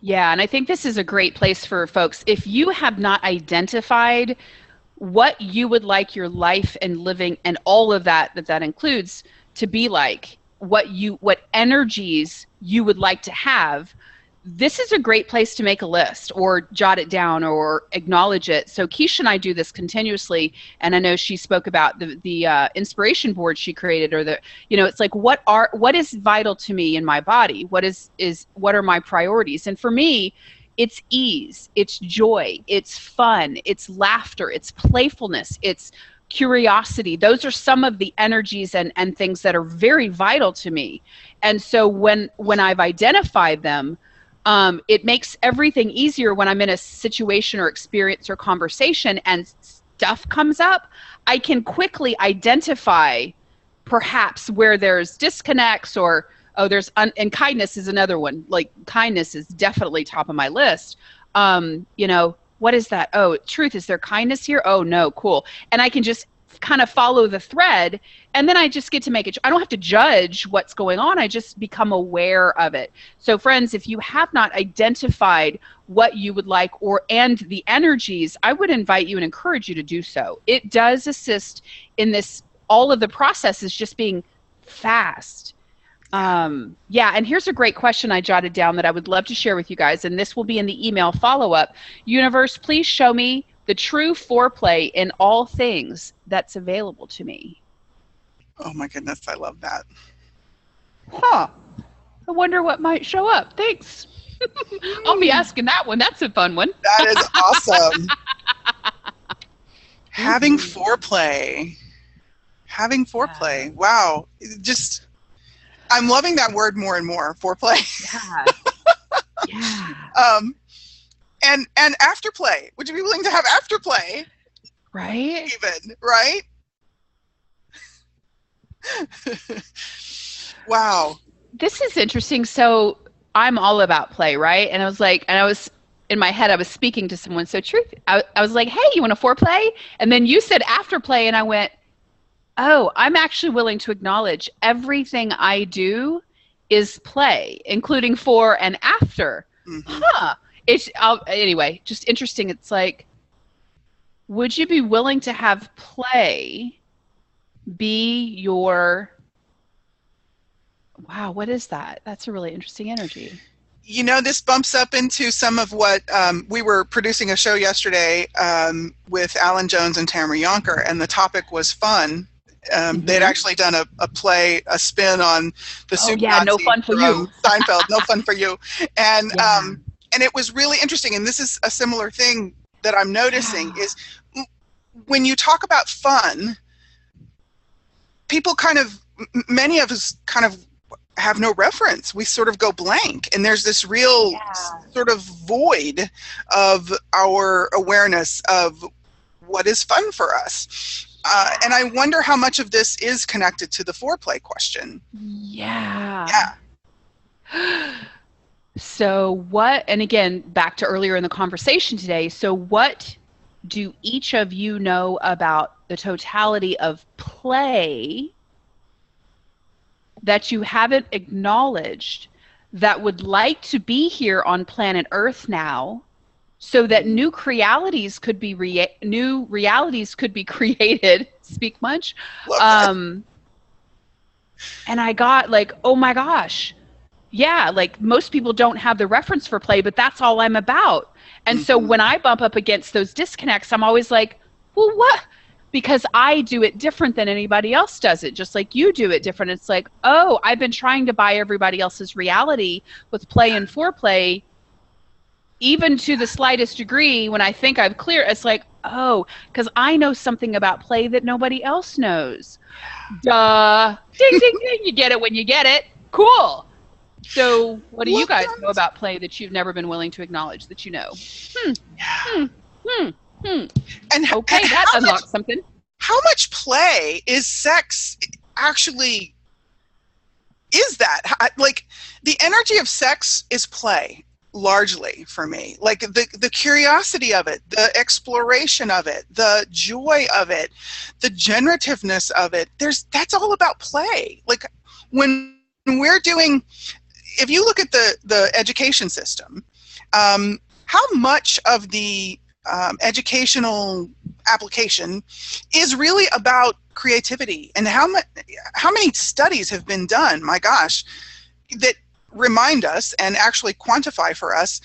Speaker 2: Yeah, and I think this is a great place for folks. If you have not identified what you would like your life and living and all of that includes to be like, what energies you would like to have, this is a great place to make a list or jot it down or acknowledge it. So Keisha and I do this continuously, and I know she spoke about the inspiration board she created, or it's like what is vital to me in my body? What are my priorities? And for me, it's ease, it's joy, it's fun, it's laughter, it's playfulness, it's curiosity. Those are some of the energies and things that are very vital to me. And so when I've identified them, it makes everything easier when I'm in a situation or experience or conversation and stuff comes up. I can quickly identify perhaps where there's disconnects or, and kindness is another one. Like kindness is definitely top of my list. What is that? Oh, truth. Is there kindness here? Oh, no. Cool. And I can just kind of follow the thread, and then I just get to make it. I don't have to judge what's going on. I just become aware of it. So friends, if you have not identified what you would like and the energies, I would invite you and encourage you to do so. It does assist in this, all of the processes just being fast. And here's a great question I jotted down that I would love to share with you guys, and this will be in the email follow-up. Universe, please show me the true foreplay in all things that's available to me.
Speaker 1: Oh my goodness, I love that.
Speaker 2: I wonder what might show up. Thanks. I'll be asking that one. That's a fun one.
Speaker 1: That is awesome. Having foreplay. Wow. I'm loving that word more and more, foreplay.
Speaker 2: Yeah.
Speaker 1: And afterplay. Would you be willing to have afterplay?
Speaker 2: Right.
Speaker 1: Even, right? Wow.
Speaker 2: This is interesting. So I'm all about play, right? And I was in my head, I was speaking to someone. So truth, I was like, hey, you want a foreplay? And then you said afterplay, and I went, oh, I'm actually willing to acknowledge everything I do is play, including fore and after. Mm-hmm. Anyway, just interesting. It's like, would you be willing to have play be your, wow, what is that? That's a really interesting energy.
Speaker 1: This bumps up into some of what we were producing a show yesterday with Alan Jones and Tamara Yonker, and the topic was fun. They'd actually done a spin on the soup Nazi
Speaker 2: no fun for you.
Speaker 1: Seinfeld, no fun for you. And it was really interesting. And this is a similar thing that I'm noticing is when you talk about fun, many of us kind of have no reference. We sort of go blank, and there's this real sort of void of our awareness of what is fun for us. And I wonder how much of this is connected to the foreplay question.
Speaker 2: Yeah. So and again, back to earlier in the conversation today, so what do each of you know about the totality of play that you haven't acknowledged? that would like to be here on planet Earth now, so that new realities could be created. Speak much? And I got like, oh my gosh, yeah, like most people don't have the reference for play, but that's all I'm about. And so when I bump up against those disconnects, I'm always like, well, what? Because I do it different than anybody else does it, just like you do it different. It's like, oh, I've been trying to buy everybody else's reality with play and foreplay, even to the slightest degree. When I think I've cleared, it's like, oh, because I know something about play that nobody else knows. Duh. Ding, ding, ding. You get it when you get it. Cool. So what do you guys know about play that you've never been willing to acknowledge that you know? And okay, that unlocks something.
Speaker 1: How much play is sex actually? Is that like the energy of sex is play largely for me? Like the curiosity of it, the exploration of it, the joy of it, the generativeness of it. That's all about play. Like when we're doing, if you look at the education system, how much of the educational application is really about creativity, and how many studies have been done, my gosh, that remind us and actually quantify for us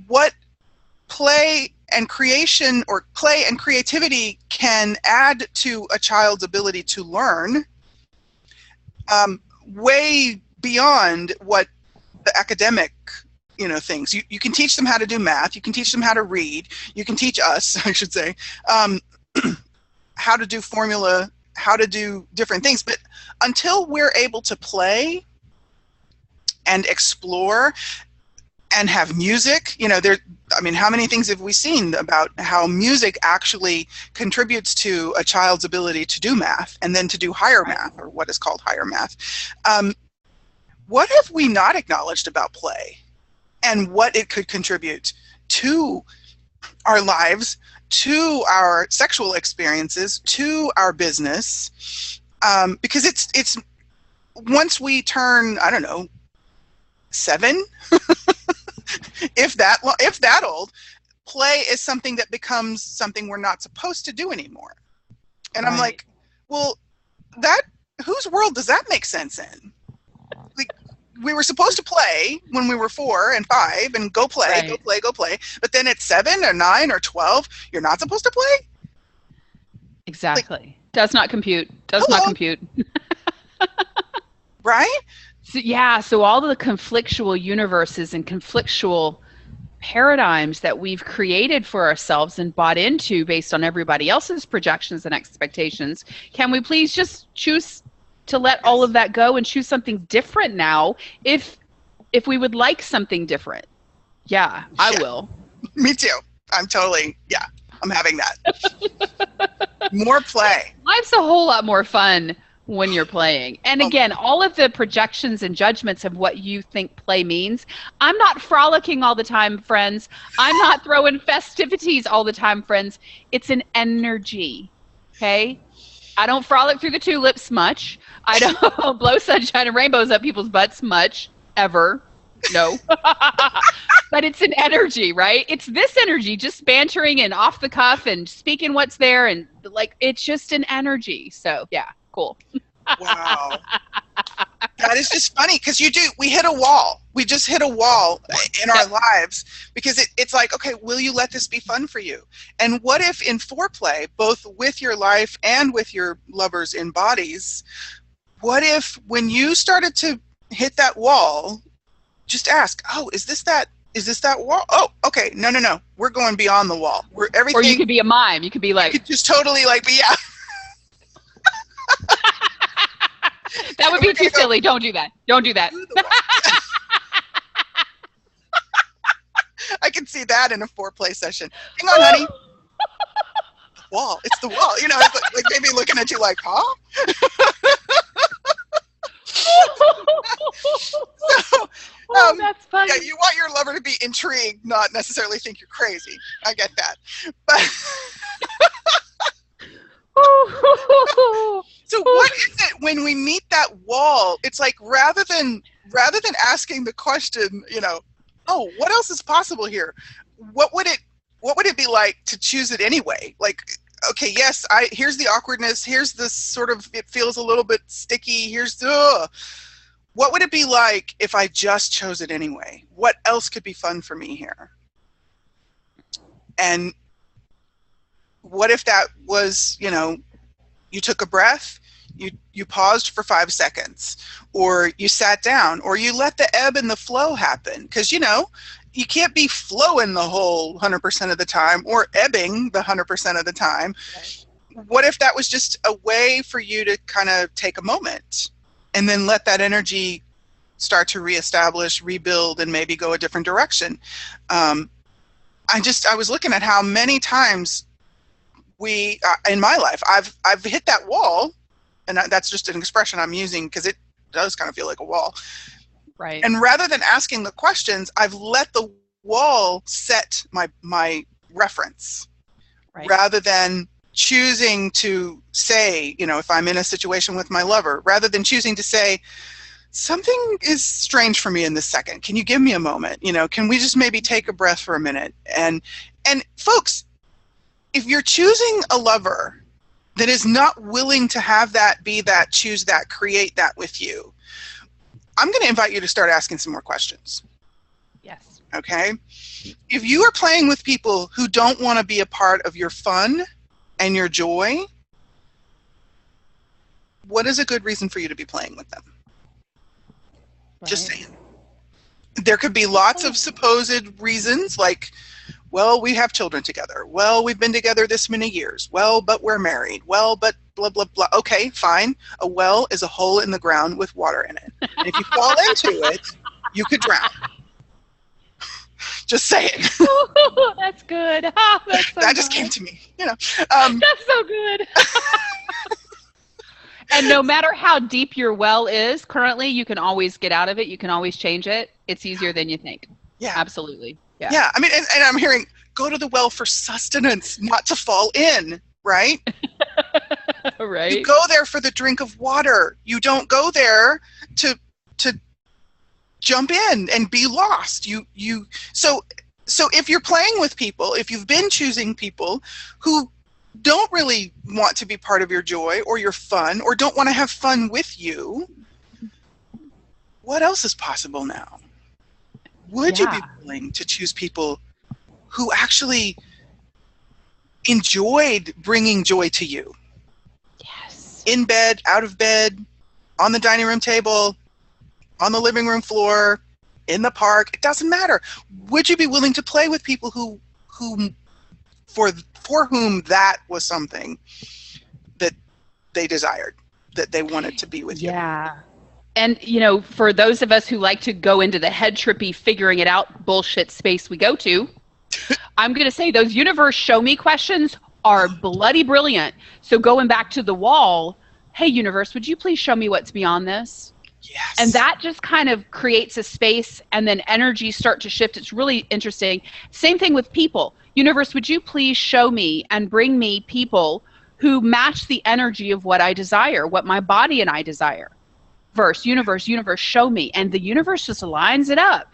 Speaker 1: what play and creation or play and creativity can add to a child's ability to learn, way beyond what the academic things. You can teach them how to do math. You can teach them how to read. You can teach us, I should say, how to do formula, how to do different things. But until we're able to play and explore and have music, how many things have we seen about how music actually contributes to a child's ability to do math and then to do higher math, or what is called higher math. What have we not acknowledged about play and what it could contribute to our lives, to our sexual experiences, to our business? Because it's once we turn, I don't know, 7, if that old, play is something that becomes something we're not supposed to do anymore. And I'm like, well, whose world does that make sense in? Like, we were supposed to play when we were 4 and 5 and go play, go play. But then at 7 or 9 or 12, you're not supposed to play?
Speaker 2: Exactly. Like, does not compute. Not compute.
Speaker 1: Right?
Speaker 2: So all the conflictual universes and conflictual paradigms that we've created for ourselves and bought into based on everybody else's projections and expectations, can we please just choose to let all of that go and choose something different now, if we would like something different? Yeah, I will.
Speaker 1: Me too. I'm having that. More play.
Speaker 2: Life's a whole lot more fun when you're playing. And again, all of the projections and judgments of what you think play means, I'm not frolicking all the time, friends. I'm not throwing festivities all the time, friends. It's an energy, okay? I don't frolic through the tulips much. I don't blow sunshine and rainbows up people's butts much, ever. No. But it's an energy, right? It's this energy, just bantering and off the cuff and speaking what's there, and like, it's just an energy. So yeah, cool.
Speaker 1: Wow. That is just funny, because we hit a wall. We just hit a wall in our lives, because it's like, okay, will you let this be fun for you? And what if in foreplay, both with your life and with your lovers in bodies, what if when you started to hit that wall, just ask, oh, is this that wall? Oh, okay, no. We're going beyond the wall.
Speaker 2: Or you could be a mime. You could be like,
Speaker 1: you could just totally yeah.
Speaker 2: That would be too silly. Don't do that. Don't do that.
Speaker 1: I can see that in a foreplay session. Hang on, honey. The wall. It's the wall. It's like maybe looking at you like, huh?
Speaker 2: That's funny.
Speaker 1: Yeah, you want your lover to be intrigued, not necessarily think you're crazy. I get that. But so what is it when we meet that wall? It's like, rather than rather than asking the question, oh, what else is possible here? What would it be like to choose it anyway? Like, okay, yes, here's the awkwardness. Here's this sort of, it feels a little bit sticky. What would it be like if I just chose it anyway? What else could be fun for me here? And what if that was, you took a breath, you paused for 5 seconds, or you sat down, or you let the ebb and the flow happen? Because, you can't be flowing the whole 100% of the time or ebbing the 100% of the time.
Speaker 2: Right.
Speaker 1: What if that was just a way for you to kind of take a moment and then let that energy start to reestablish, rebuild, and maybe go a different direction? I was looking at how many times in my life, I've hit that wall, and that's just an expression I'm using because it does kind of feel like a wall.
Speaker 2: Right.
Speaker 1: And rather than asking the questions, I've let the wall set my reference,
Speaker 2: right.
Speaker 1: rather than choosing to say, if I'm in a situation with my lover, rather than choosing to say, something is strange for me in this second. Can you give me a moment? Can we just maybe take a breath for a minute? And folks, if you're choosing a lover that is not willing to have that, be that, choose that, create that with you, I'm going to invite you to start asking some more questions.
Speaker 2: Yes.
Speaker 1: Okay? If you are playing with people who don't want to be a part of your fun and your joy, what is a good reason for you to be playing with them? Right. Just saying. There could be lots of supposed reasons, like, well, we have children together. Well, we've been together this many years. Well, but we're married. Well, but blah, blah, blah. Okay, fine. A well is a hole in the ground with water in it. And if you fall into it, you could drown. Just saying.
Speaker 2: Ooh, that's good. Oh, that's so
Speaker 1: that just came to me.
Speaker 2: That's so good. And no matter how deep your well is currently, you can always get out of it. You can always change it. It's easier than you think.
Speaker 1: Yeah.
Speaker 2: Absolutely. Yeah.
Speaker 1: Yeah. I mean, and I'm hearing, go to the well for sustenance, not to fall in, right?
Speaker 2: Right.
Speaker 1: You go there for the drink of water. You don't go there to jump in and be lost. So if you're playing with people, if you've been choosing people who don't really want to be part of your joy or your fun, or don't want to have fun with you, what else is possible now? Would you be willing to choose people who actually enjoyed bringing joy to you?
Speaker 2: Yes.
Speaker 1: In bed, out of bed, on the dining room table, on the living room floor, in the park, it doesn't matter. Would you be willing to play with people who for whom that was something that they desired, that they wanted to be with you?
Speaker 2: Yeah. And, for those of us who like to go into the head trippy, figuring it out bullshit space we go to, I'm going to say those universe show me questions are bloody brilliant. So going back to the wall, hey, universe, would you please show me what's beyond this?
Speaker 1: Yes.
Speaker 2: And that just kind of creates a space, and then energies start to shift. It's really interesting. Same thing with people. Universe, would you please show me and bring me people who match the energy of what I desire, what my body and I desire? Universe, show me. And the universe just lines it up.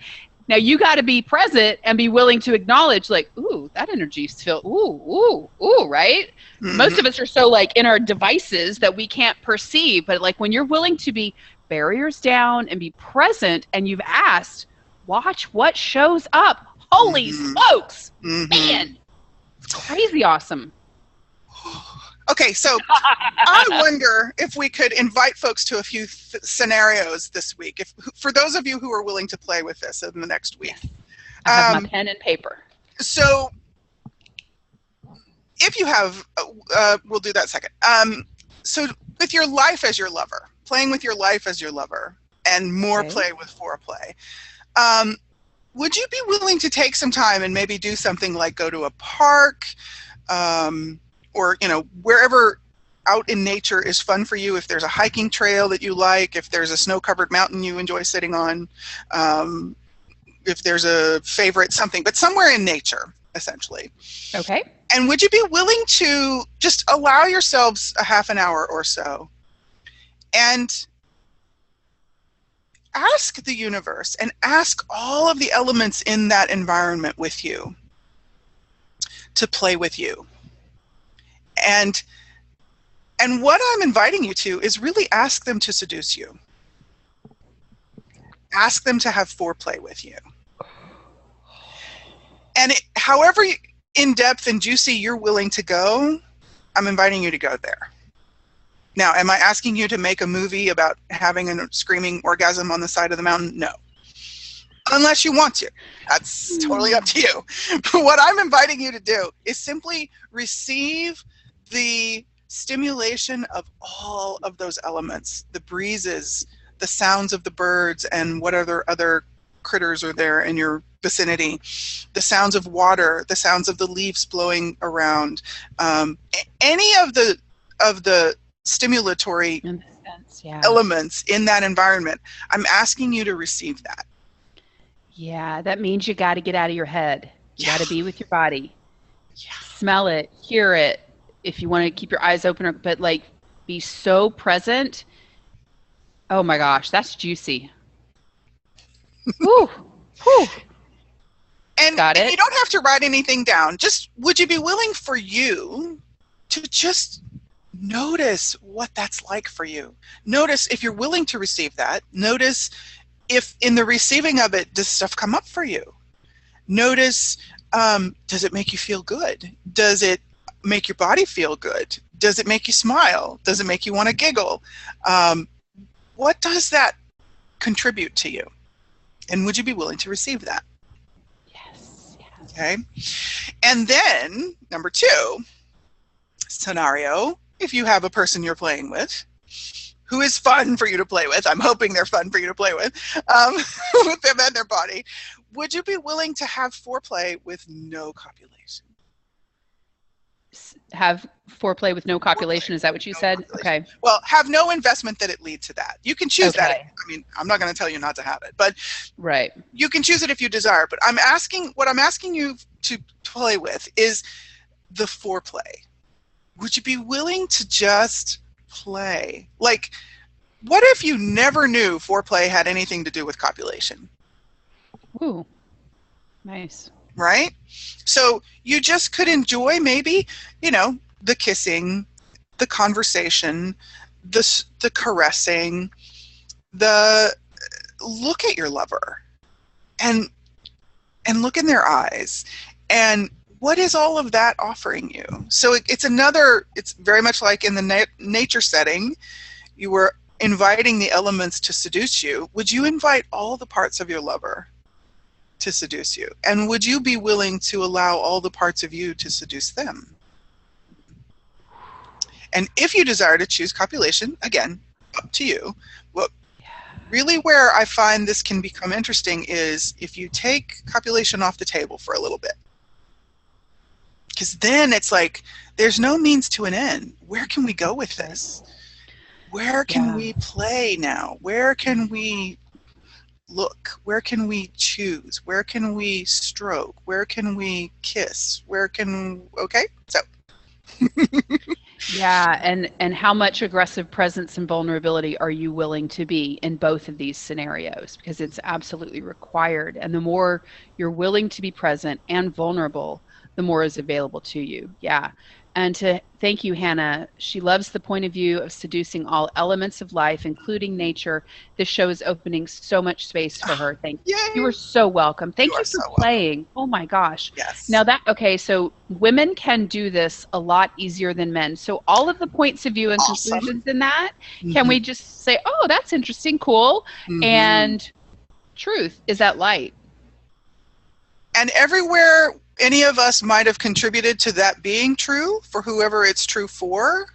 Speaker 2: Now you got to be present and be willing to acknowledge, like, ooh, that energy feels, ooh, right? Mm-hmm. Most of us are so in our devices that we can't perceive. But when you're willing to be barriers down and be present, and you've asked, watch what shows up. Holy smokes, man, it's crazy awesome.
Speaker 1: Okay, so I wonder if we could invite folks to a few scenarios this week, for those of you who are willing to play with this in the next week.
Speaker 2: Yes. I have my pen and paper.
Speaker 1: So if you have, we'll do that second. So with your life as your lover, playing with your life as your lover, and more play with foreplay, would you be willing to take some time and maybe do something like go to a park, or wherever out in nature is fun for you? If there's a hiking trail that you like, if there's a snow-covered mountain you enjoy sitting on, if there's a favorite something, but somewhere in nature, essentially.
Speaker 2: Okay.
Speaker 1: And would you be willing to just allow yourselves a half an hour or so? And ask the universe and ask all of the elements in that environment with you to play with you. And what I'm inviting you to is really ask them to seduce you. Ask them to have foreplay with you. And however in depth and juicy you're willing to go, I'm inviting you to go there. Now, am I asking you to make a movie about having a screaming orgasm on the side of the mountain? No. Unless you want to. That's totally up to you. But what I'm inviting you to do is simply receive the stimulation of all of those elements, the breezes, the sounds of the birds, and what other critters are there in your vicinity, the sounds of water, the sounds of the leaves blowing around, any of the stimulatory elements in that environment. I'm asking you to receive that.
Speaker 2: Yeah, that means you got to get out of your head. You got to be with your body.
Speaker 1: Yeah.
Speaker 2: Smell it, hear it. If you want to keep your eyes open, but like be so present. Oh my gosh, that's juicy. Whew. Whew.
Speaker 1: And you don't have to write anything down. Just, would you be willing for you to just notice what that's like for you? Notice if you're willing to receive that. Notice if in the receiving of it, does stuff come up for you? Notice, does it make you feel good? Does it make your body feel good? Does it make you smile? Does it make you want to giggle? What does that contribute to you? And would you be willing to receive that?
Speaker 2: Yes.
Speaker 1: Okay. And then, number 2 scenario, if you have a person you're playing with who is fun for you to play with, I'm hoping they're fun for you to play with them and their body, would you be willing to have foreplay with no copulation?
Speaker 2: Have foreplay with no copulation? Is that what you said?
Speaker 1: Copulation. Okay. Well, have no investment that it leads to that. You can choose that. I mean, I'm not going to tell you not to have it, but you can choose it if you desire. But what I'm asking you to play with is the foreplay. Would you be willing to just play? Like, what if you never knew foreplay had anything to do with copulation?
Speaker 2: Ooh, nice.
Speaker 1: Right? So you just could enjoy maybe, the kissing, the conversation, the caressing, the look at your lover and look in their eyes. And what is all of that offering you? So it's very much like in the nature setting, you were inviting the elements to seduce you. Would you invite all the parts of your lover to seduce you? And would you be willing to allow all the parts of you to seduce them? And if you desire to choose copulation, again, up to you. Well, really where I find this can become interesting is if you take copulation off the table for a little bit. Because then it's like, there's no means to an end. Where can we go with this? Where can we play now? Where can we look? Where can we choose? Where can we stroke? Where can we kiss? Okay, so.
Speaker 2: Yeah, and how much aggressive presence and vulnerability are you willing to be in both of these scenarios? Because it's absolutely required. And the more you're willing to be present and vulnerable, the more is available to you. Yeah. And to thank you, Hannah. She loves the point of view of seducing all elements of life, including nature. This show is opening so much space for her. Thank you. You are so welcome. Thank you for playing. Oh my gosh.
Speaker 1: Yes.
Speaker 2: Now so women can do this a lot easier than men. So all of the points of view and conclusions in that, can we just say, oh, that's interesting, cool. And truth is that light.
Speaker 1: And everywhere any of us might have contributed to that being true for whoever it's true for,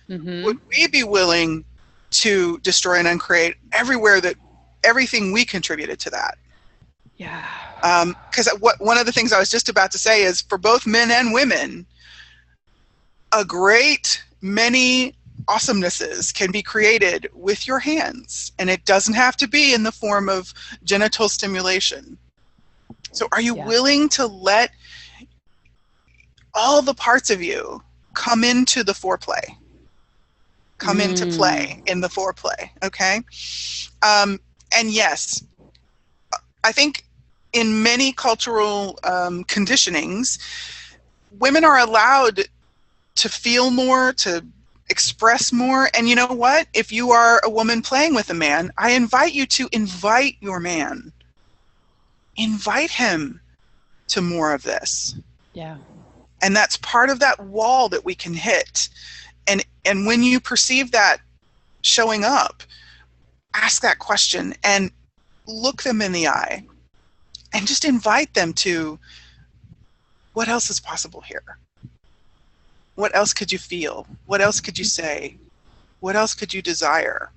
Speaker 1: would we be willing to destroy and uncreate everything we contributed to that?
Speaker 2: Yeah.
Speaker 1: Because one of the things I was just about to say is for both men and women, a great many awesomenesses can be created with your hands, and it doesn't have to be in the form of genital stimulation. So are you willing to let all the parts of you come into the foreplay, come into play in the foreplay, okay? And yes, I think in many cultural conditionings, women are allowed to feel more, to express more. And you know what? If you are a woman playing with a man, I invite you to invite your man. Invite him to more of this.
Speaker 2: Yeah.
Speaker 1: And that's part of that wall that we can hit. And when you perceive that showing up, ask that question and look them in the eye and just invite them to, what else is possible here? What else could you feel? What else could you say? What else could you desire?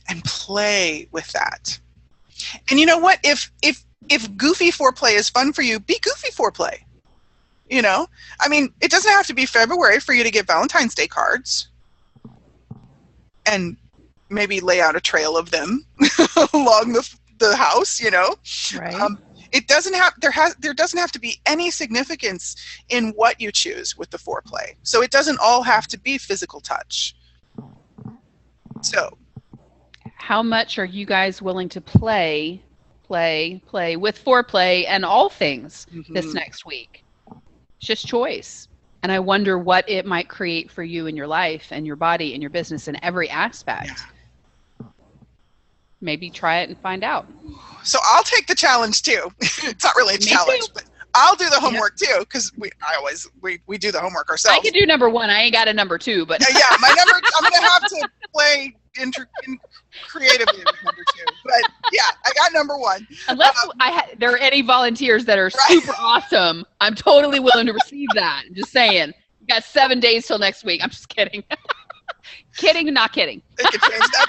Speaker 1: And play with that. And you know what? If goofy foreplay is fun for you, be goofy foreplay. You know? I mean, it doesn't have to be February for you to get Valentine's Day cards. And maybe lay out a trail of them along the house, you know?
Speaker 2: Right.
Speaker 1: It doesn't have, there doesn't have to be any significance in what you choose with the foreplay. So it doesn't all have to be physical touch. So
Speaker 2: how much are you guys willing to play with foreplay and all things this next week? It's just choice. And I wonder what it might create for you in your life and your body and your business in every aspect. Yeah. Maybe try it and find out.
Speaker 1: So I'll take the challenge too. It's not really a challenge, but I'll do the homework too, because we do the homework ourselves.
Speaker 2: I can do number 1. I ain't got a number 2, but
Speaker 1: yeah, my number. I'm gonna have to play creatively with number 2. But yeah, I got number 1.
Speaker 2: Unless there are any volunteers that are super awesome, I'm totally willing to receive that. I'm just saying. You got 7 days till next week. I'm just kidding. Kidding, not kidding.
Speaker 1: They could change that.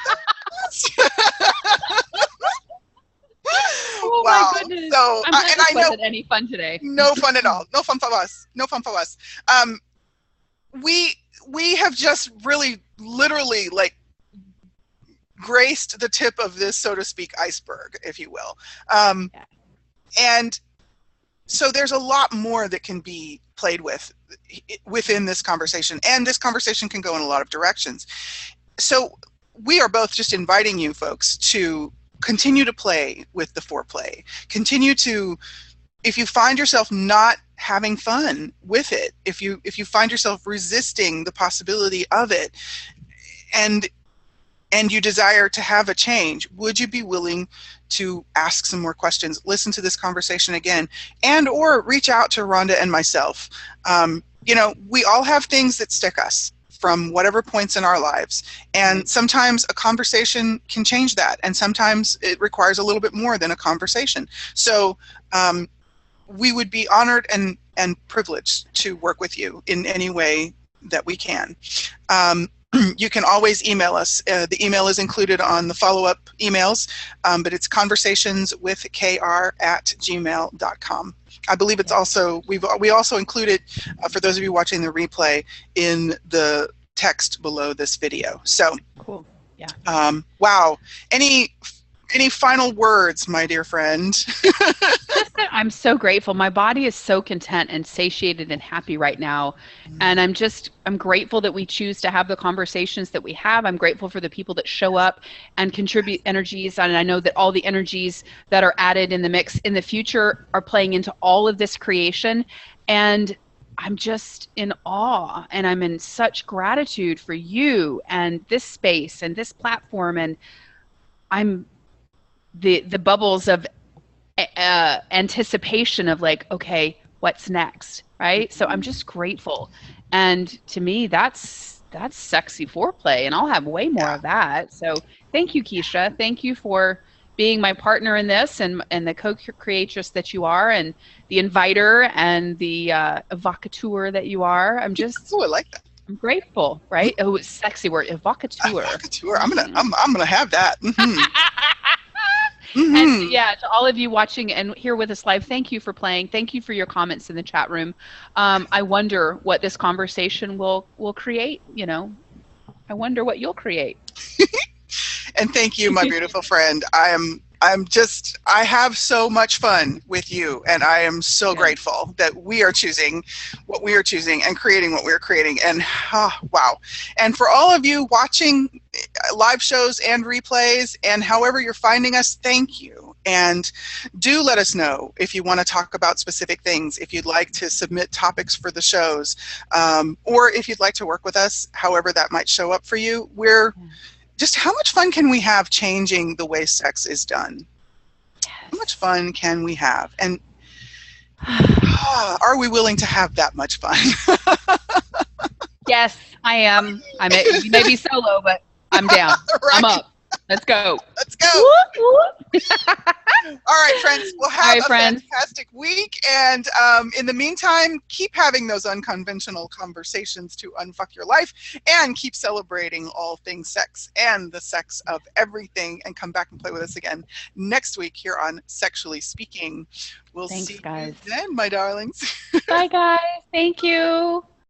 Speaker 2: Oh
Speaker 1: wow.
Speaker 2: My goodness.
Speaker 1: So,
Speaker 2: I'm glad
Speaker 1: and
Speaker 2: this
Speaker 1: I know
Speaker 2: wasn't any fun today.
Speaker 1: No fun at all. No fun for us. No fun for us. We have just really, literally, like, graced the tip of this, so to speak, iceberg, if you will. And so there's a lot more that can be played with within this conversation, and this conversation can go in a lot of directions. So we are both just inviting you folks to continue to play with the foreplay. Continue to, if you find yourself not having fun with it, if you find yourself resisting the possibility of it, and you desire to have a change, would you be willing to ask some more questions, listen to this conversation again, and or reach out to Rhonda and myself? You know, we all have things that stick us from whatever points in our lives, and sometimes a conversation can change that, and sometimes it requires a little bit more than a conversation. So we would be honored and privileged to work with you in any way that we can. You can always email us. The email is included on the follow-up emails, but it's conversationswithkr@gmail.com. I believe it's also, we also include it, for those of you watching the replay, in the text below this video. So,
Speaker 2: cool. Yeah.
Speaker 1: Wow. Any final words, my dear friend?
Speaker 2: Just that I'm so grateful. My body is so content and satiated and happy right now. And I'm grateful that we choose to have the conversations that we have. I'm grateful for the people that show up and contribute energies. And I know that all the energies that are added in the mix in the future are playing into all of this creation. And I'm just in awe, and I'm in such gratitude for you and this space and this platform. And I'm the bubbles of anticipation of, like, okay, what's next, right? So I'm just grateful, and to me that's sexy foreplay, and I'll have way more of that. So thank you, Keisha. Thank you for being my partner in this, and the co-creatress that you are, and the inviter and the evocateur that you are. I like that. I'm grateful, right? Oh, it's a sexy word, evocateur.
Speaker 1: Evocateur. I'm gonna have that.
Speaker 2: And yeah, to all of you watching and here with us live, thank you for playing. Thank you for your comments in the chat room. I wonder what this conversation will create. You know, I wonder what you'll create.
Speaker 1: And thank you, my beautiful friend. I I have so much fun with you, and I am so grateful that we are choosing what we are choosing and creating what we're creating. And wow. And for all of you watching live shows and replays and however you're finding us, thank you. And do let us know if you want to talk about specific things, if you'd like to submit topics for the shows, or if you'd like to work with us, however that might show up for you. Just how much fun can we have changing the way sex is done? Yes. How much fun can we have? And are we willing to have that much fun?
Speaker 2: Yes, I am. You may be solo, but I'm down. Right. I'm up. Let's go.
Speaker 1: Let's go. All right, friends. We'll have a fantastic week. And in the meantime, keep having those unconventional conversations to unfuck your life, and keep celebrating all things sex and the sex of everything. And come back and play with us again next week here on Sexually Speaking. We'll see you then, my darlings.
Speaker 2: Bye, guys. Thank you.